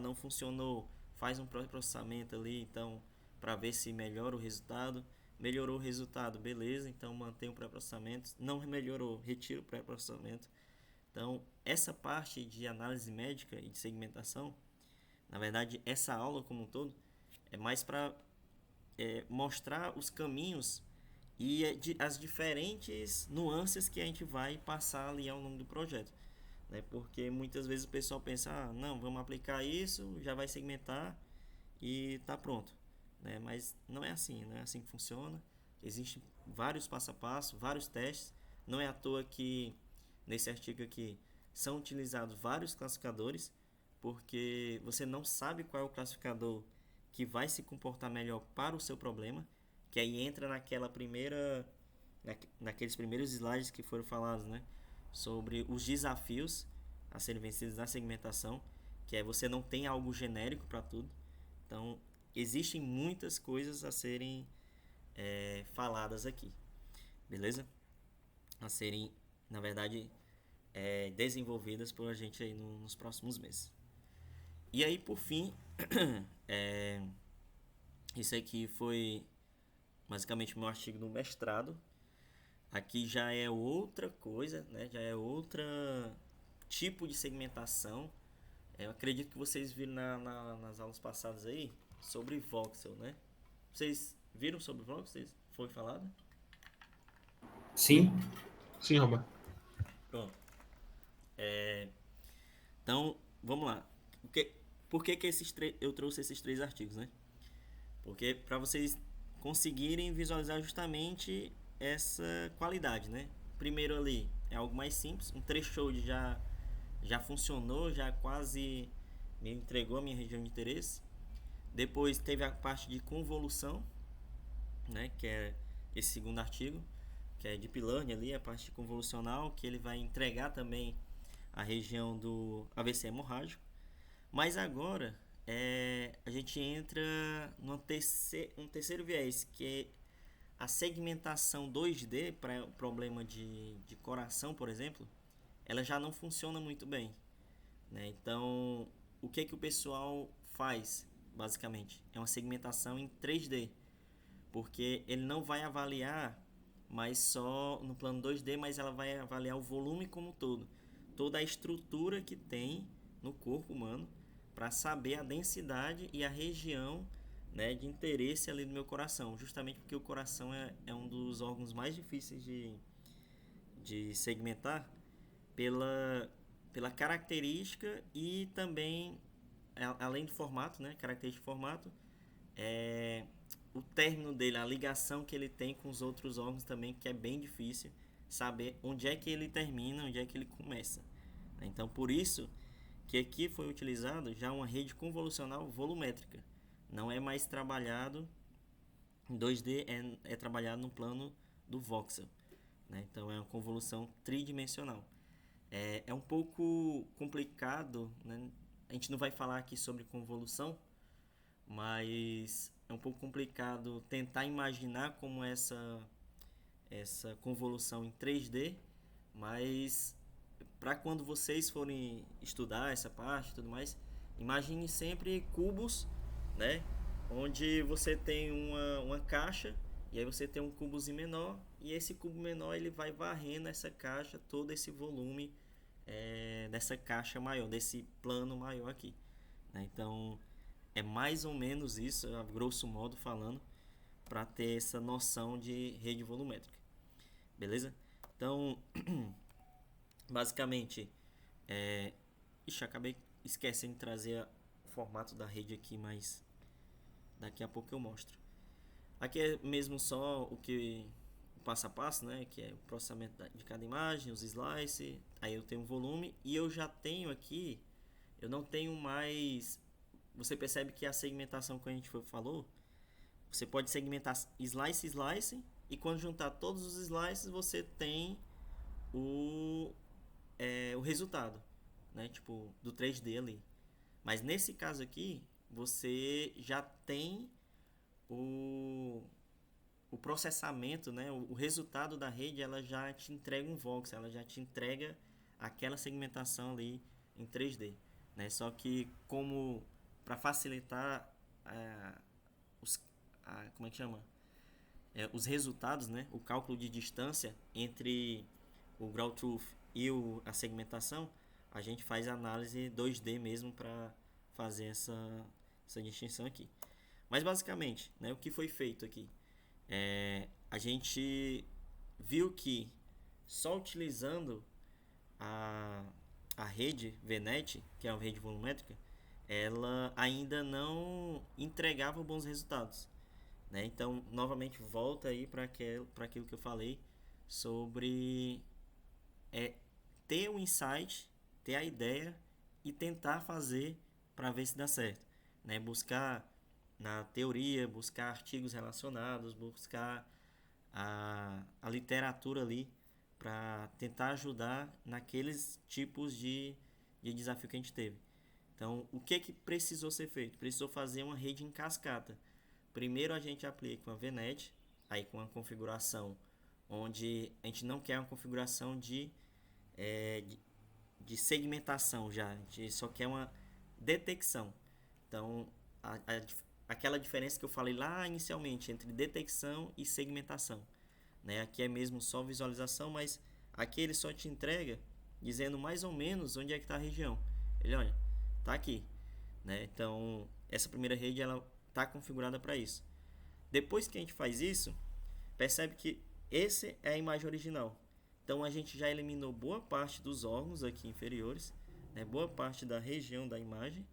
não funcionou, faz um pré-processamento ali, então para ver se melhora o resultado. Melhorou o resultado, beleza, então mantém o pré-processamento. Não melhorou, retira o pré-processamento. Então, essa parte de análise médica e de segmentação, na verdade, essa aula como um todo, é mais para mostrar os caminhos e as diferentes nuances que a gente vai passar ali ao longo do projeto, né? Porque muitas vezes o pessoal pensa, não, vamos aplicar isso, já vai segmentar e tá pronto, né? Mas não é assim que funciona. Existem vários passo a passo, vários testes. Não é à toa que nesse artigo aqui são utilizados vários classificadores, porque você não sabe qual é o classificador que vai se comportar melhor para o seu problema, que aí entra naqueles primeiros slides que foram falados, né, sobre os desafios a serem vencidos na segmentação, que você não tem algo genérico para tudo. Então, existem muitas coisas a serem faladas aqui, beleza? A serem, na verdade, desenvolvidas por a gente aí nos próximos meses. E aí, por fim, isso aqui foi basicamente o meu artigo no mestrado. Aqui já é outra coisa, né? Já é outro tipo de segmentação. Eu acredito que vocês viram nas aulas passadas aí sobre voxel, né? Vocês viram sobre voxel? Foi falado? Sim. Sim, Roberto. Pronto. Então, vamos lá. Por que eu trouxe esses 3 artigos, né? Porque para vocês conseguirem visualizar justamente essa qualidade, né? Primeiro ali é algo mais simples, um threshold já funcionou, já quase me entregou a minha região de interesse. Depois teve a parte de convolução, né, que é esse segundo artigo, que é Deep Learning ali, a parte convolucional, que ele vai entregar também a região do AVC hemorrágico. Mas agora a gente entra um terceiro viés, que é a segmentação 2D para o problema de coração, por exemplo, ela já não funciona muito bem, né? Então, o que o pessoal faz, basicamente? É uma segmentação em 3D, porque ele não vai avaliar mais só no plano 2D, mas ela vai avaliar o volume como um todo, toda a estrutura que tem no corpo humano, para saber a densidade e a região, né, de interesse ali do meu coração, justamente porque o coração é um dos órgãos mais difíceis de segmentar pela característica e também, além do formato, né, característica de formato, o término dele, a ligação que ele tem com os outros órgãos também, que é bem difícil saber onde é que ele termina, onde é que ele começa. Então, por isso que aqui foi utilizado já uma rede convolucional volumétrica. Não é mais trabalhado em 2D, é trabalhado no plano do voxel, né? Então, é uma convolução tridimensional. É um pouco complicado, né? A gente não vai falar aqui sobre convolução, mas é um pouco complicado tentar imaginar como essa convolução em 3D, mas para quando vocês forem estudar essa parte e tudo mais, imagine sempre cubos, né? Onde você tem uma caixa e aí você tem um cubozinho menor e esse cubo menor ele vai varrendo essa caixa, todo esse volume dessa caixa maior, desse plano maior aqui, né? Então é mais ou menos isso, a grosso modo falando, para ter essa noção de rede volumétrica, beleza? Então basicamente, acabei esquecendo de trazer o formato da rede aqui, mas daqui a pouco eu mostro. Aqui é mesmo só o passo a passo, né? Que é o processamento de cada imagem, os slices. Aí eu tenho o volume e eu já tenho aqui. Eu não tenho mais. Você percebe que a segmentação que a gente falou, você pode segmentar slice e quando juntar todos os slices você tem o resultado, né? Tipo, do 3D ali. Mas nesse caso aqui, você já tem o processamento, né? O resultado da rede, ela já te entrega um voxel, ela já te entrega aquela segmentação ali em 3D, né? Só que como para facilitar como é que chama? Os resultados, né? O cálculo de distância entre o ground truth e a segmentação, a gente faz análise 2D mesmo para fazer essa distinção aqui. Mas basicamente, né, o que foi feito aqui? A gente viu que só utilizando a rede VNet, que é uma rede volumétrica, ela ainda não entregava bons resultados, né? Então, novamente, volta aí para aquilo que eu falei sobre ter um insight, ter a ideia e tentar fazer para ver se dá certo, né? Buscar na teoria, buscar artigos relacionados, buscar a literatura ali para tentar ajudar naqueles tipos de desafio que a gente teve. Então, o que precisou ser feito? Precisou fazer uma rede em cascata. Primeiro a gente aplica uma VNet, aí com uma configuração onde a gente não quer uma configuração de segmentação já, a gente só quer uma detecção. Então, aquela diferença que eu falei lá inicialmente entre detecção e segmentação, né? Aqui é mesmo só visualização, mas aqui ele só te entrega dizendo mais ou menos onde é que está a região. Ele, olha, está aqui, né? Então, essa primeira rede ela está configurada para isso. Depois que a gente faz isso, percebe que essa é a imagem original. Então a gente já eliminou boa parte dos órgãos aqui inferiores, né? Boa parte da região da imagem.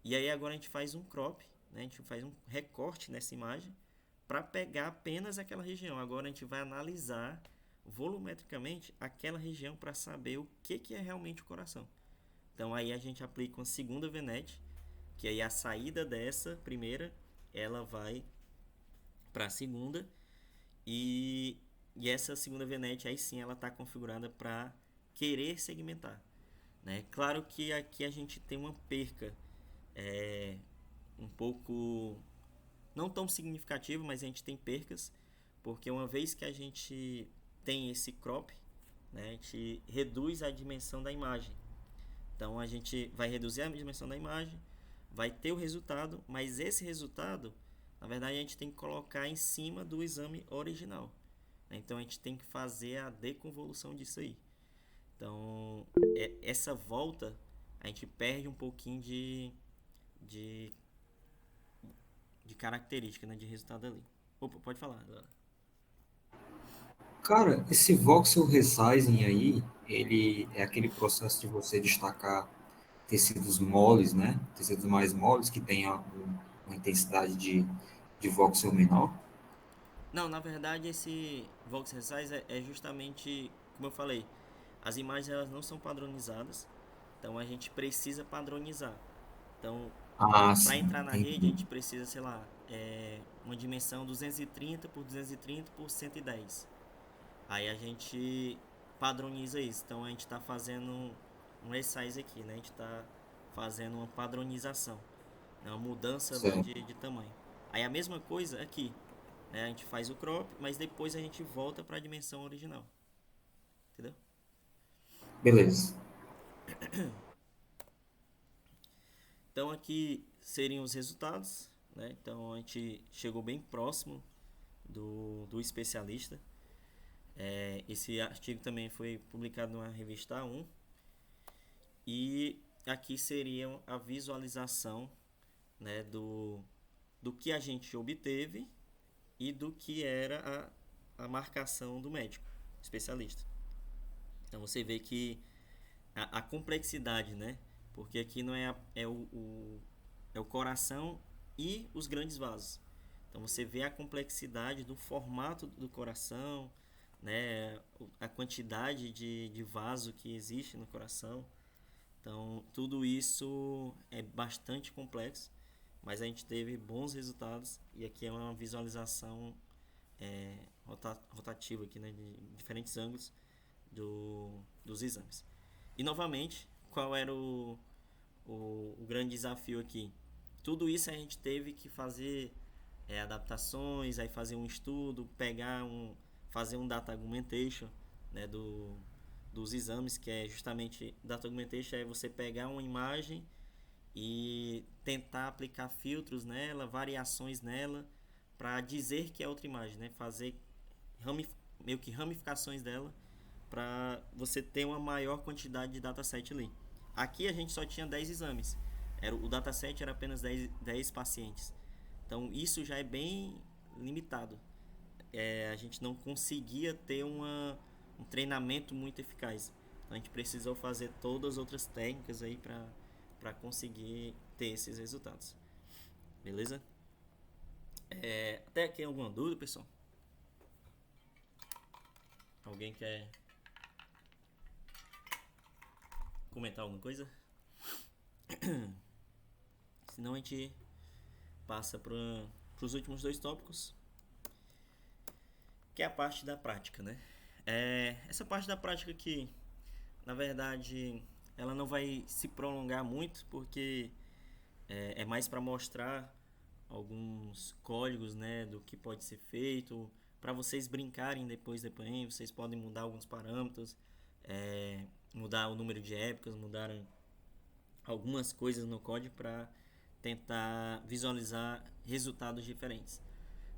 E aí agora a gente faz um crop, né? A gente faz um recorte nessa imagem para pegar apenas aquela região. Agora a gente vai analisar volumetricamente aquela região para saber o que é realmente o coração. Então aí a gente aplica uma segunda VNet, que aí a saída dessa primeira, ela vai para a segunda, e essa segunda VNet aí sim ela está configurada para querer segmentar, né? Claro que aqui a gente tem uma perca um pouco não tão significativa, mas a gente tem percas, porque uma vez que a gente tem esse crop, né, a gente reduz a dimensão da imagem. Então a gente vai reduzir a dimensão da imagem, vai ter o resultado, mas esse resultado, na verdade, a gente tem que colocar em cima do exame original. Então a gente tem que fazer a deconvolução disso aí. Então essa volta a gente perde um pouquinho de característica, né, de resultado ali. Opa, pode falar agora. Cara, esse voxel resizing aí, ele é aquele processo de você destacar tecidos moles, né? Tecidos mais moles que tenham uma intensidade de voxel menor. Não, na verdade esse Vox Resize é justamente, como eu falei, as imagens elas não são padronizadas, então a gente precisa padronizar. Então, Ah, para sim, entrar na rede a entendi. gente precisa, sei lá, uma dimensão 230 por 230 por 110. Aí a gente padroniza isso. Então a gente está fazendo um resize aqui, né? A gente está fazendo uma padronização, né? Uma mudança ali Certo. de tamanho. Aí a mesma coisa aqui, né? A gente faz o crop, mas depois a gente volta para a dimensão original, entendeu? Beleza. Então aqui seriam os resultados, né? Então a gente chegou bem próximo do especialista. Esse artigo também foi publicado numa revista A1. E aqui seria a visualização, né, do que a gente obteve e do que era a marcação do médico especialista. Então você vê que a complexidade, né? Porque aqui não é o coração e os grandes vasos. Então você vê a complexidade do formato do coração, né? A quantidade de vaso que existe no coração. Então tudo isso é bastante complexo, mas a gente teve bons resultados e aqui é uma visualização rotativa aqui, né? De diferentes ângulos dos exames. E novamente, qual era o grande desafio aqui? Tudo isso a gente teve que fazer adaptações, aí fazer um estudo, fazer um data augmentation, né, dos exames, que é justamente data augmentation é você pegar uma imagem e tentar aplicar filtros nela, variações nela, para dizer que é outra imagem, né? Fazer meio que ramificações dela para você ter uma maior quantidade de dataset ali. Aqui a gente só tinha 10 exames. O dataset era apenas 10 pacientes. Então isso já é bem limitado. A gente não conseguia ter um treinamento muito eficaz. Então, a gente precisou fazer todas as outras técnicas aí para conseguir ter esses resultados. Beleza? Até aqui alguma dúvida, pessoal? Alguém quer comentar alguma coisa? Senão a gente passa para os últimos dois tópicos, que é a parte da prática, né? Essa parte da prática aqui, na verdade, ela não vai se prolongar muito, porque é mais para mostrar alguns códigos, né, do que pode ser feito, para vocês brincarem depois também. Vocês podem mudar alguns parâmetros, mudar o número de épocas, mudar algumas coisas no código para tentar visualizar resultados diferentes,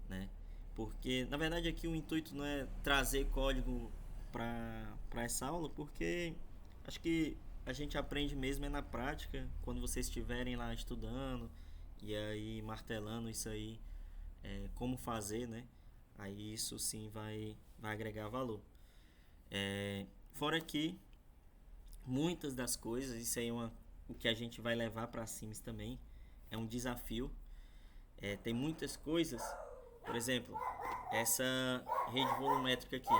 né? Porque na verdade aqui o intuito não é trazer código para essa aula, porque acho que a gente aprende mesmo na prática, quando vocês estiverem lá estudando e aí martelando isso aí, como fazer, né? Aí isso sim vai agregar valor. Fora que muitas das coisas, isso aí é o que a gente vai levar para Sims também, é um desafio. Tem muitas coisas, por exemplo, essa rede volumétrica aqui.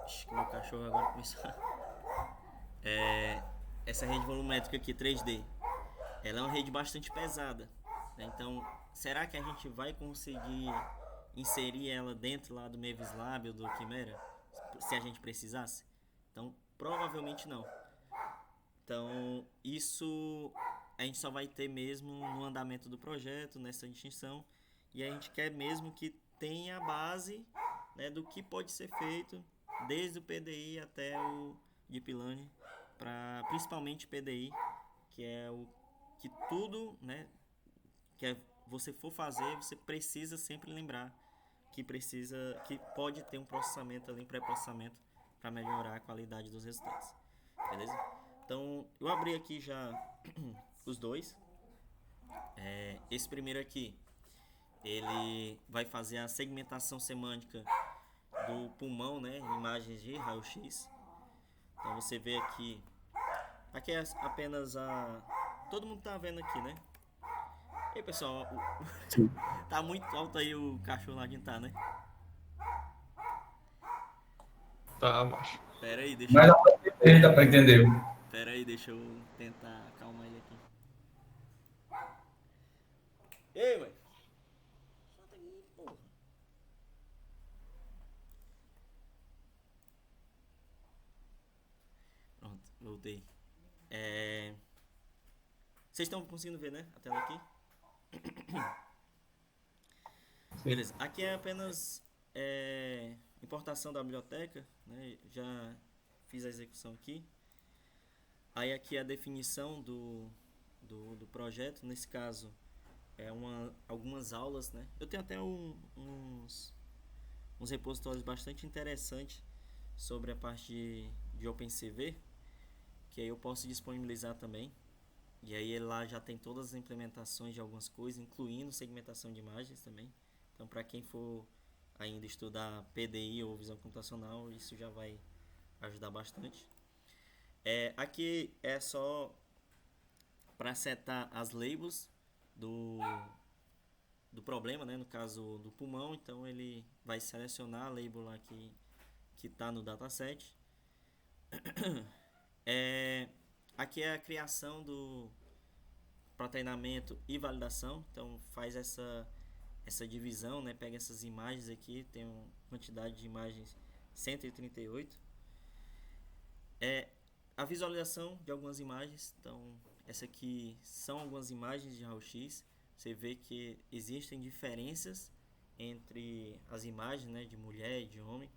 Acho que meu cachorro agora começou. Essa rede volumétrica aqui 3D. ela é uma rede bastante pesada, né? Então, será que a gente vai conseguir inserir ela dentro lá do Mavis Lab ou do Chimera, se a gente precisasse? Então, provavelmente não. Então, isso a gente só vai ter mesmo no andamento do projeto, nessa distinção, e a gente quer mesmo que tenha a base, né, do que pode ser feito, desde o PDI até o Deep Learning, principalmente PDI, que é o que tudo, né, você for fazer, você precisa sempre lembrar que pode ter um processamento ali, um pré-processamento para melhorar a qualidade dos resultados. Beleza? Então, eu abri aqui já os dois. Esse primeiro aqui, ele vai fazer a segmentação semântica do pulmão, né, em imagens de raio-x. Então você vê aqui é apenas todo mundo tá vendo aqui, né? E aí, pessoal, tá muito alto aí o cachorro lá de tá, né? Tá, macho. Pera aí, Mas dá pra entender. Pera aí, deixa eu tentar acalmar ele aqui. Ei, mãe! Solta aqui, porra. Pronto, voltei. Vocês estão conseguindo ver, né? A tela aqui? Beleza. Aqui é apenas importação da biblioteca, né? Já fiz a execução aqui. Aí aqui é a definição do projeto. Nesse caso, algumas aulas, né? Eu tenho até uns repositórios bastante interessantes sobre a parte de OpenCV, que aí eu posso disponibilizar também. E aí lá já tem todas as implementações de algumas coisas, incluindo segmentação de imagens também. Então, para quem for ainda estudar PDI ou visão computacional, isso já vai ajudar bastante. Aqui é só para setar as labels do problema, né? No caso do pulmão, então ele vai selecionar a label lá que está no dataset. Aqui é a criação para treinamento e validação. Então faz essa divisão, né? Pega essas imagens aqui, tem uma quantidade de imagens 138. A visualização de algumas imagens. Então essa aqui são algumas imagens de raio-x. Você vê que existem diferenças entre as imagens, né, de mulher e de homem,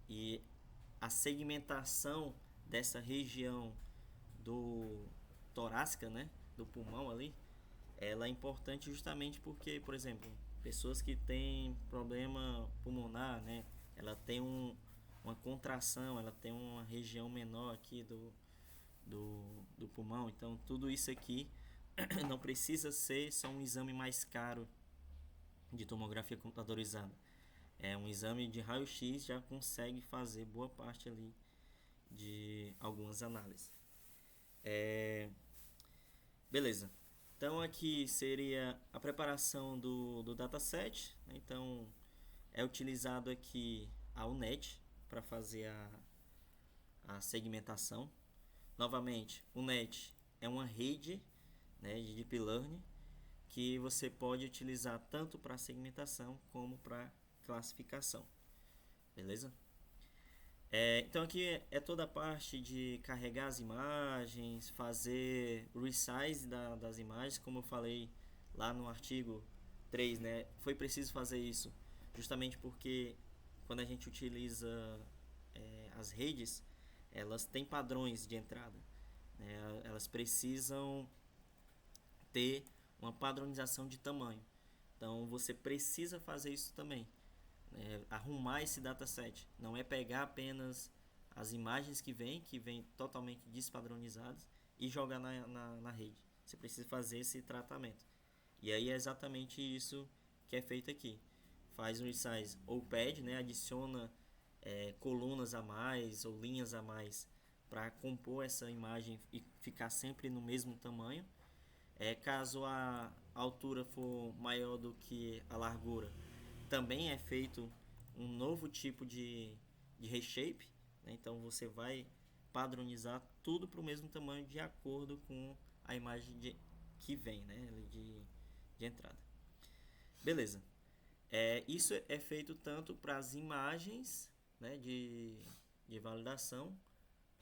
e a segmentação dessa região do torácica, né, do pulmão ali, ela é importante justamente porque, por exemplo, pessoas que têm problema pulmonar, né, ela tem uma contração, ela tem uma região menor aqui do pulmão. Então tudo isso aqui não precisa ser só um exame mais caro de tomografia computadorizada. Um exame de raio-x já consegue fazer boa parte ali de algumas análises. Beleza. Então aqui seria a preparação do dataset. Então é utilizado aqui a UNet para fazer a segmentação. Novamente, o NET é uma rede, né, de Deep Learning que você pode utilizar tanto para segmentação como para classificação. Beleza? Então aqui é toda a parte de carregar as imagens, fazer o resize das imagens, como eu falei lá no artigo 3, né? Foi preciso fazer isso justamente porque quando a gente utiliza as redes, elas têm padrões de entrada, né? Elas precisam ter uma padronização de tamanho. Então você precisa fazer isso também, arrumar esse dataset. Não é pegar apenas as imagens que vêm totalmente despadronizadas e jogar na rede. Você precisa fazer esse tratamento. E aí é exatamente isso que é feito aqui. Faz um resize ou pad, né? Adiciona colunas a mais ou linhas a mais para compor essa imagem e ficar sempre no mesmo tamanho. Caso a altura for maior do que a largura, também é feito um novo tipo de reshape, né? Então você vai padronizar tudo para o mesmo tamanho de acordo com a imagem que vem, né, de entrada. Beleza. Isso é feito tanto para as imagens, né, de validação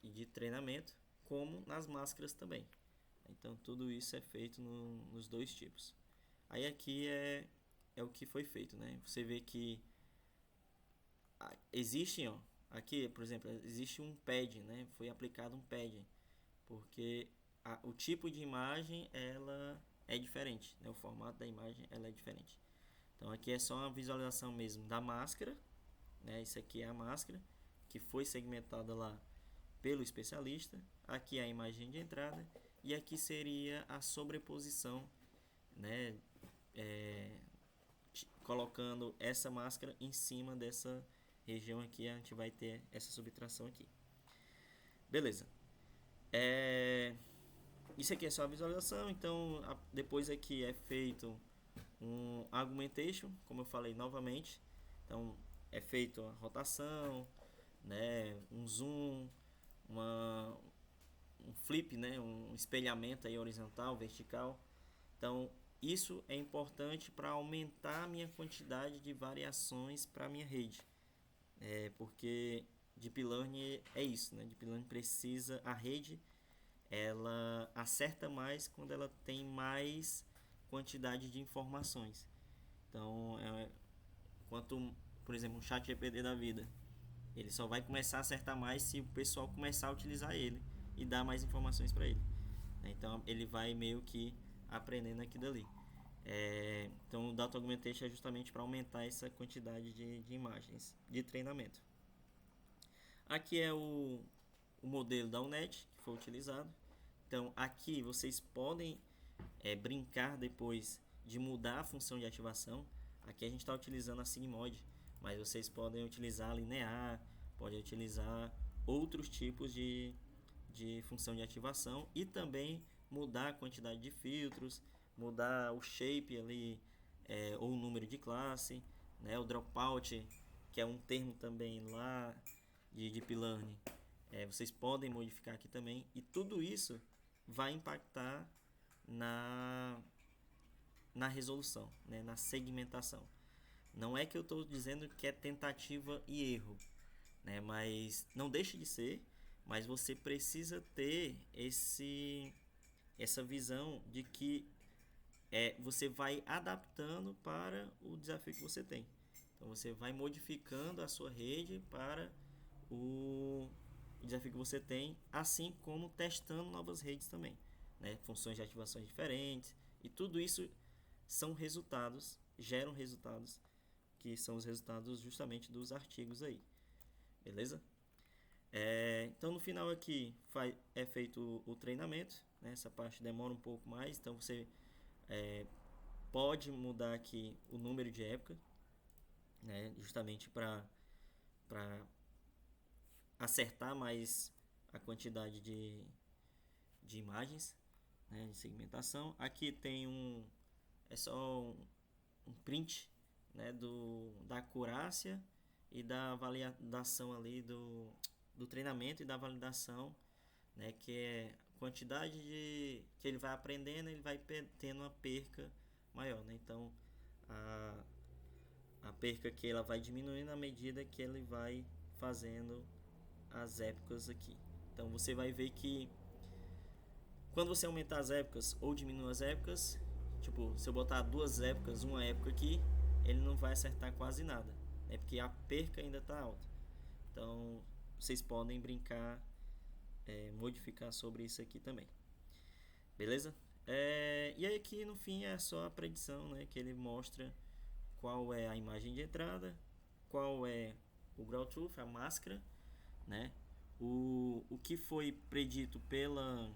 e de treinamento, como nas máscaras também. Então tudo isso é feito nos dois tipos. Aí aqui é o que foi feito, né? Você vê que existe, ó, aqui, por exemplo, existe um pad, né? Foi aplicado um pad, porque o tipo de imagem ela é diferente, né? O formato da imagem ela é diferente. Então aqui é só uma visualização mesmo da máscara, né? Isso aqui é a máscara que foi segmentada lá pelo especialista. Aqui é a imagem de entrada e aqui seria a sobreposição, né? Colocando essa máscara em cima dessa região aqui, a gente vai ter essa subtração aqui. Beleza. Isso aqui é só a visualização. Então depois aqui é feito um augmentation, como eu falei novamente. Então é feito a rotação, né, um zoom, um flip, né, um espelhamento aí horizontal, vertical. Então isso é importante para aumentar a minha quantidade de variações para a minha rede. Porque Deep Learning é isso, né? Deep Learning precisa, a rede ela acerta mais quando ela tem mais quantidade de informações. Então, quanto, por exemplo, um chat GPT da vida, ele só vai começar a acertar mais se o pessoal começar a utilizar ele e dar mais informações para ele. Então, ele vai meio que aprendendo aqui dali. Então, o Data Augmentation é justamente para aumentar essa quantidade de imagens de treinamento. Aqui é o modelo da UNET que foi utilizado. Então, aqui vocês podem brincar depois de mudar a função de ativação. Aqui a gente está utilizando a Sigmoid, mas vocês podem utilizar a linear, podem utilizar outros tipos de função de ativação e também mudar a quantidade de filtros, mudar o shape ali, ou o número de classe, né? O dropout, que é um termo também lá de Deep Learning, vocês podem modificar aqui também, e tudo isso vai impactar na resolução, né? Na segmentação. Não é que eu estou dizendo que é tentativa e erro, né? Mas não deixa de ser, mas você precisa ter essa visão de que você vai adaptando para o desafio que você tem. Então você vai modificando a sua rede para o desafio que você tem, assim como testando novas redes também, né? Funções de ativações diferentes, e tudo isso são resultados, geram resultados, que são os resultados justamente dos artigos aí, beleza? Então no final aqui é feito o treinamento, né? Essa parte demora um pouco mais, então você pode mudar aqui o número de época, né? Justamente para acertar mais a quantidade de imagens, né? De segmentação. Aqui tem é só um print, né? Da acurácia e da validação ali do treinamento e da validação, né? Que é a quantidade que ele vai aprendendo, ele vai tendo uma perca maior, né? Então a perca que ela vai diminuindo à medida que ele vai fazendo as épocas aqui. Então você vai ver que quando você aumentar as épocas ou diminuir as épocas, tipo, se eu botar duas épocas, uma época aqui, ele não vai acertar quase nada, né? Porque a perca ainda está alta. Então vocês podem brincar, modificar sobre isso aqui também, beleza? E aí aqui no fim é só a predição, né? Que ele mostra qual é a imagem de entrada, qual é o ground truth, a máscara, né? O que foi predito pela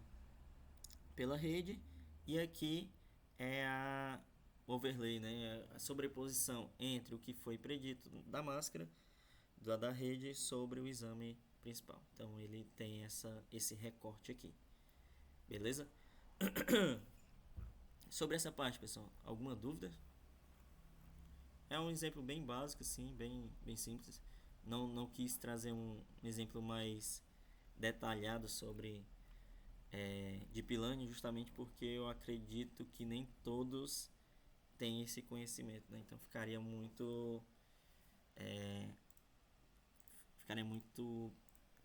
rede, e aqui é a overlay, né? A sobreposição entre o que foi predito da máscara da rede sobre o exame principal. Então ele tem esse recorte aqui, beleza? Sobre essa parte, pessoal, alguma dúvida? É um exemplo bem básico, assim, bem simples. Não quis trazer um exemplo mais detalhado sobre Deep Learning, justamente porque eu acredito que nem todos têm esse conhecimento, né? Então ficaria muito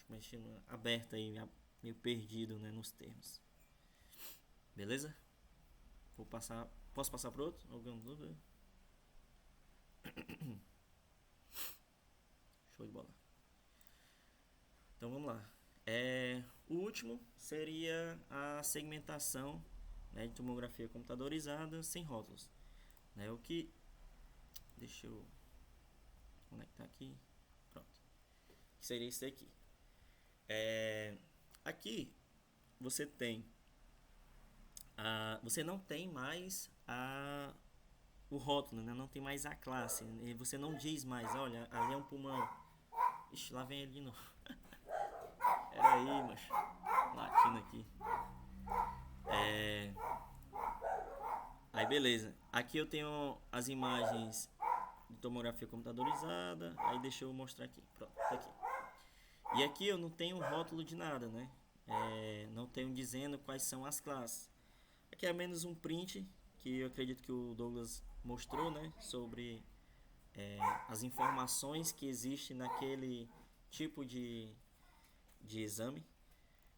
como é que chama? Aberto aí, meio perdido, né, nos termos. Beleza? Posso passar para outro? Alguma dúvida? Show de bola. Então vamos lá. O último seria a segmentação, né, de tomografia computadorizada sem rótulos. Né, deixa eu conectar aqui. Pronto. Que seria isso aqui. Aqui você não tem mais o rótulo, né? Não tem mais a classe. E você não diz mais, olha, ali é um pulmão. Ixi, lá vem ele de novo. Pera aí, macho. Latindo aqui. Aí beleza. Aqui eu tenho as imagens de tomografia computadorizada. Aí deixa eu mostrar aqui. Pronto, tá aqui. E aqui eu não tenho rótulo de nada, né? Não tenho dizendo quais são as classes. Aqui é menos um print que eu acredito que o Douglas mostrou, né? Sobre as informações que existem naquele tipo de exame.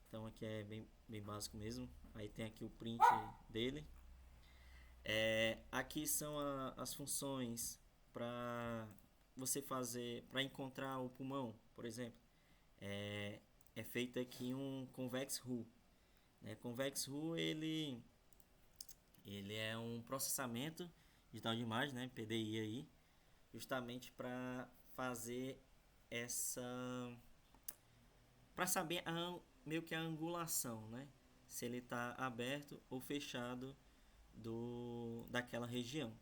Então aqui é bem básico mesmo. Aí tem aqui o print dele. Aqui são as funções para você para encontrar o pulmão, por exemplo. É feito aqui um convex hull. Né? Convex hull ele é um processamento digital de imagem, né? PDI aí, justamente para fazer para saber meio que a angulação, né? Se ele está aberto ou fechado daquela região.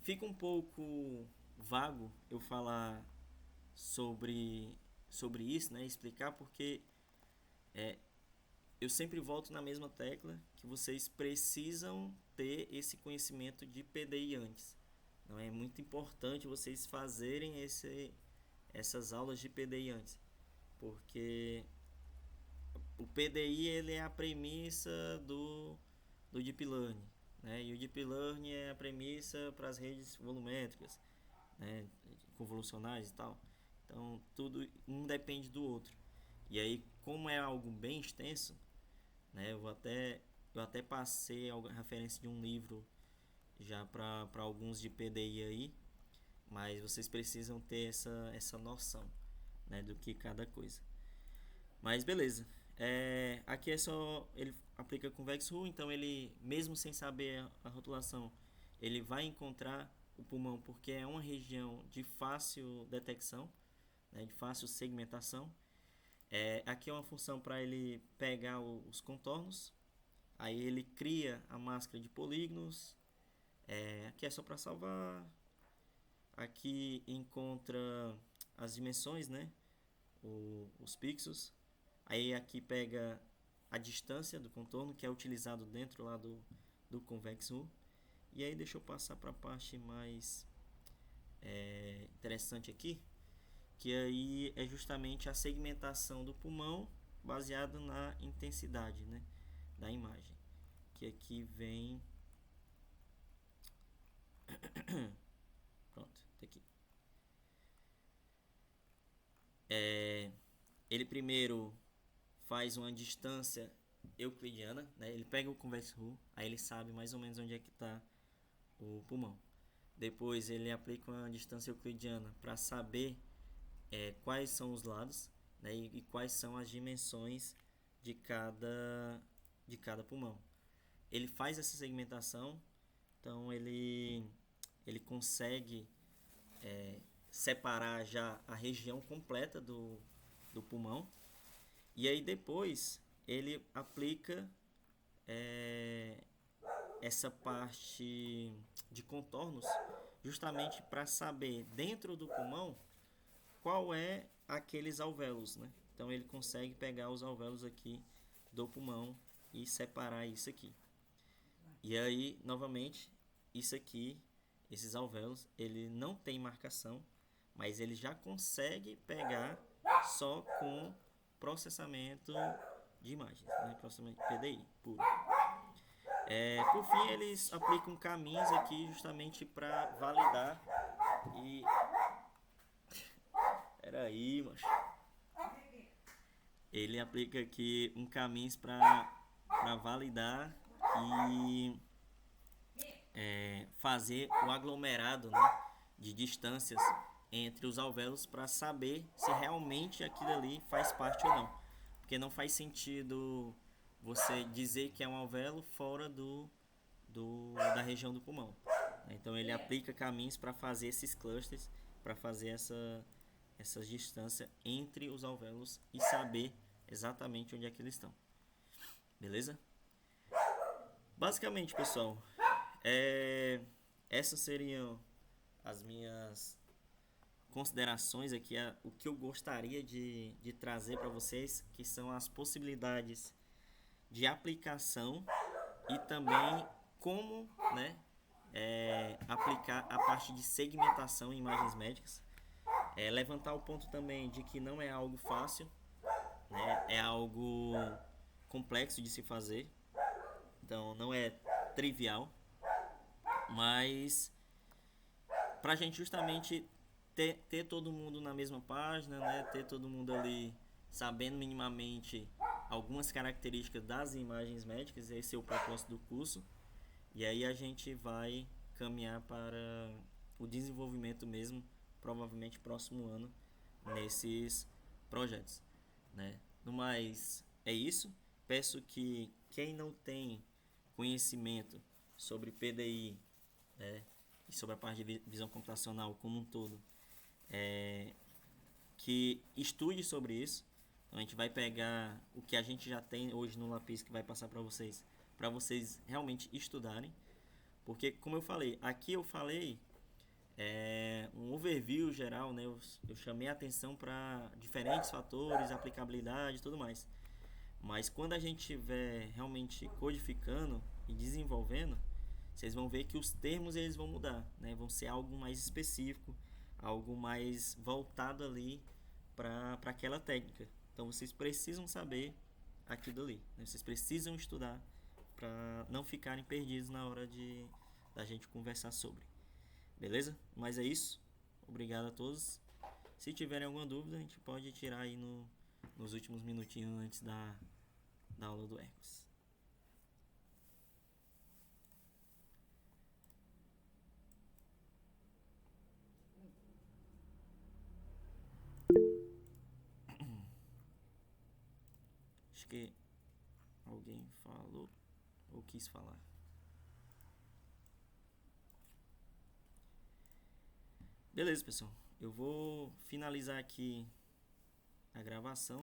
Fica um pouco vago eu falar sobre isso, né? Explicar, porque eu sempre volto na mesma tecla que vocês precisam ter esse conhecimento de PDI antes. Não é muito importante vocês fazerem essas aulas de PDI antes, porque o PDI ele é a premissa do Deep Learning, né? E o Deep Learning é a premissa para as redes volumétricas, né? Convolucionais e tal. Então tudo um depende do outro. E aí, como é algo bem extenso, né? Eu até passei a referência de um livro já para alguns de PDI aí, mas vocês precisam ter essa noção, né, do que cada coisa. Mas beleza. Aqui é só ele aplica convex hull, então ele mesmo sem saber a rotulação, ele vai encontrar o pulmão porque é uma região de fácil detecção, né, de fácil segmentação. Aqui é uma função para ele pegar os contornos. Aí ele cria a máscara de polígonos. Aqui é só para salvar. Aqui encontra as dimensões, né? Os pixels. Aí aqui pega a distância do contorno, que é utilizado dentro lá do convex hull. E aí deixa eu passar para a parte mais interessante aqui, que aí é justamente a segmentação do pulmão baseado na intensidade, né, da imagem. Que aqui vem pronto, tá aqui. Ele primeiro faz uma distância euclidiana, né? Ele pega o convex hull, aí ele sabe mais ou menos onde é que está o pulmão. Depois ele aplica uma distância euclidiana para saber quais são os lados, né? E quais são as dimensões de cada pulmão. Ele faz essa segmentação, então ele consegue separar já a região completa do pulmão. E aí depois ele aplica essa parte de contornos justamente para saber dentro do pulmão qual é aqueles alvéolos, né? Então ele consegue pegar os alvéolos aqui do pulmão e separar isso aqui. E aí, novamente, isso aqui, esses alvéolos, ele não tem marcação, mas ele já consegue pegar só com processamento de imagens, né? Proximamente PDI puro. Por fim, eles aplicam caminhos aqui justamente para validar e... Peraí, macho. Ele aplica aqui um caminhos para validar e fazer o aglomerado, né, de distâncias entre os alvéolos para saber se realmente aquilo ali faz parte ou não. Porque não faz sentido você dizer que é um alvéolo fora da região do pulmão. Então ele aplica caminhos para fazer esses clusters, para fazer essas distâncias entre os alvéolos e saber exatamente onde é que eles estão. Beleza? Basicamente, pessoal, essas seriam as minhas considerações aqui, o que eu gostaria de trazer para vocês, que são as possibilidades de aplicação e também como, né, aplicar a parte de segmentação em imagens médicas. Levantar o ponto também de que não é algo fácil, né, é algo complexo de se fazer, então não é trivial, mas pra gente justamente ter todo mundo na mesma página, né, ter todo mundo ali sabendo minimamente algumas características das imagens médicas. Esse é o propósito do curso, e aí a gente vai caminhar para o desenvolvimento mesmo, provavelmente próximo ano, nesses projetos, né? No mais, é isso. Peço que quem não tem conhecimento sobre PDI, né, e sobre a parte de visão computacional como um todo, que estude sobre isso. Então a gente vai pegar o que a gente já tem hoje no Lapis, que vai passar para vocês realmente estudarem. Porque, como eu falei, aqui eu falei um overview geral, né? Eu chamei a atenção para diferentes fatores, aplicabilidade e tudo mais. Mas quando a gente estiver realmente codificando e desenvolvendo, vocês vão ver que os termos eles vão mudar, né? Vão ser algo mais específico, algo mais voltado ali para aquela técnica. Então vocês precisam saber aquilo ali, né? Vocês precisam estudar para não ficarem perdidos na hora da gente conversar sobre. Beleza? Mas é isso. Obrigado a todos. Se tiverem alguma dúvida, a gente pode tirar aí nos últimos minutinhos antes da aula do Hercules. Acho que alguém falou ou quis falar. Beleza, pessoal. Eu vou finalizar aqui a gravação.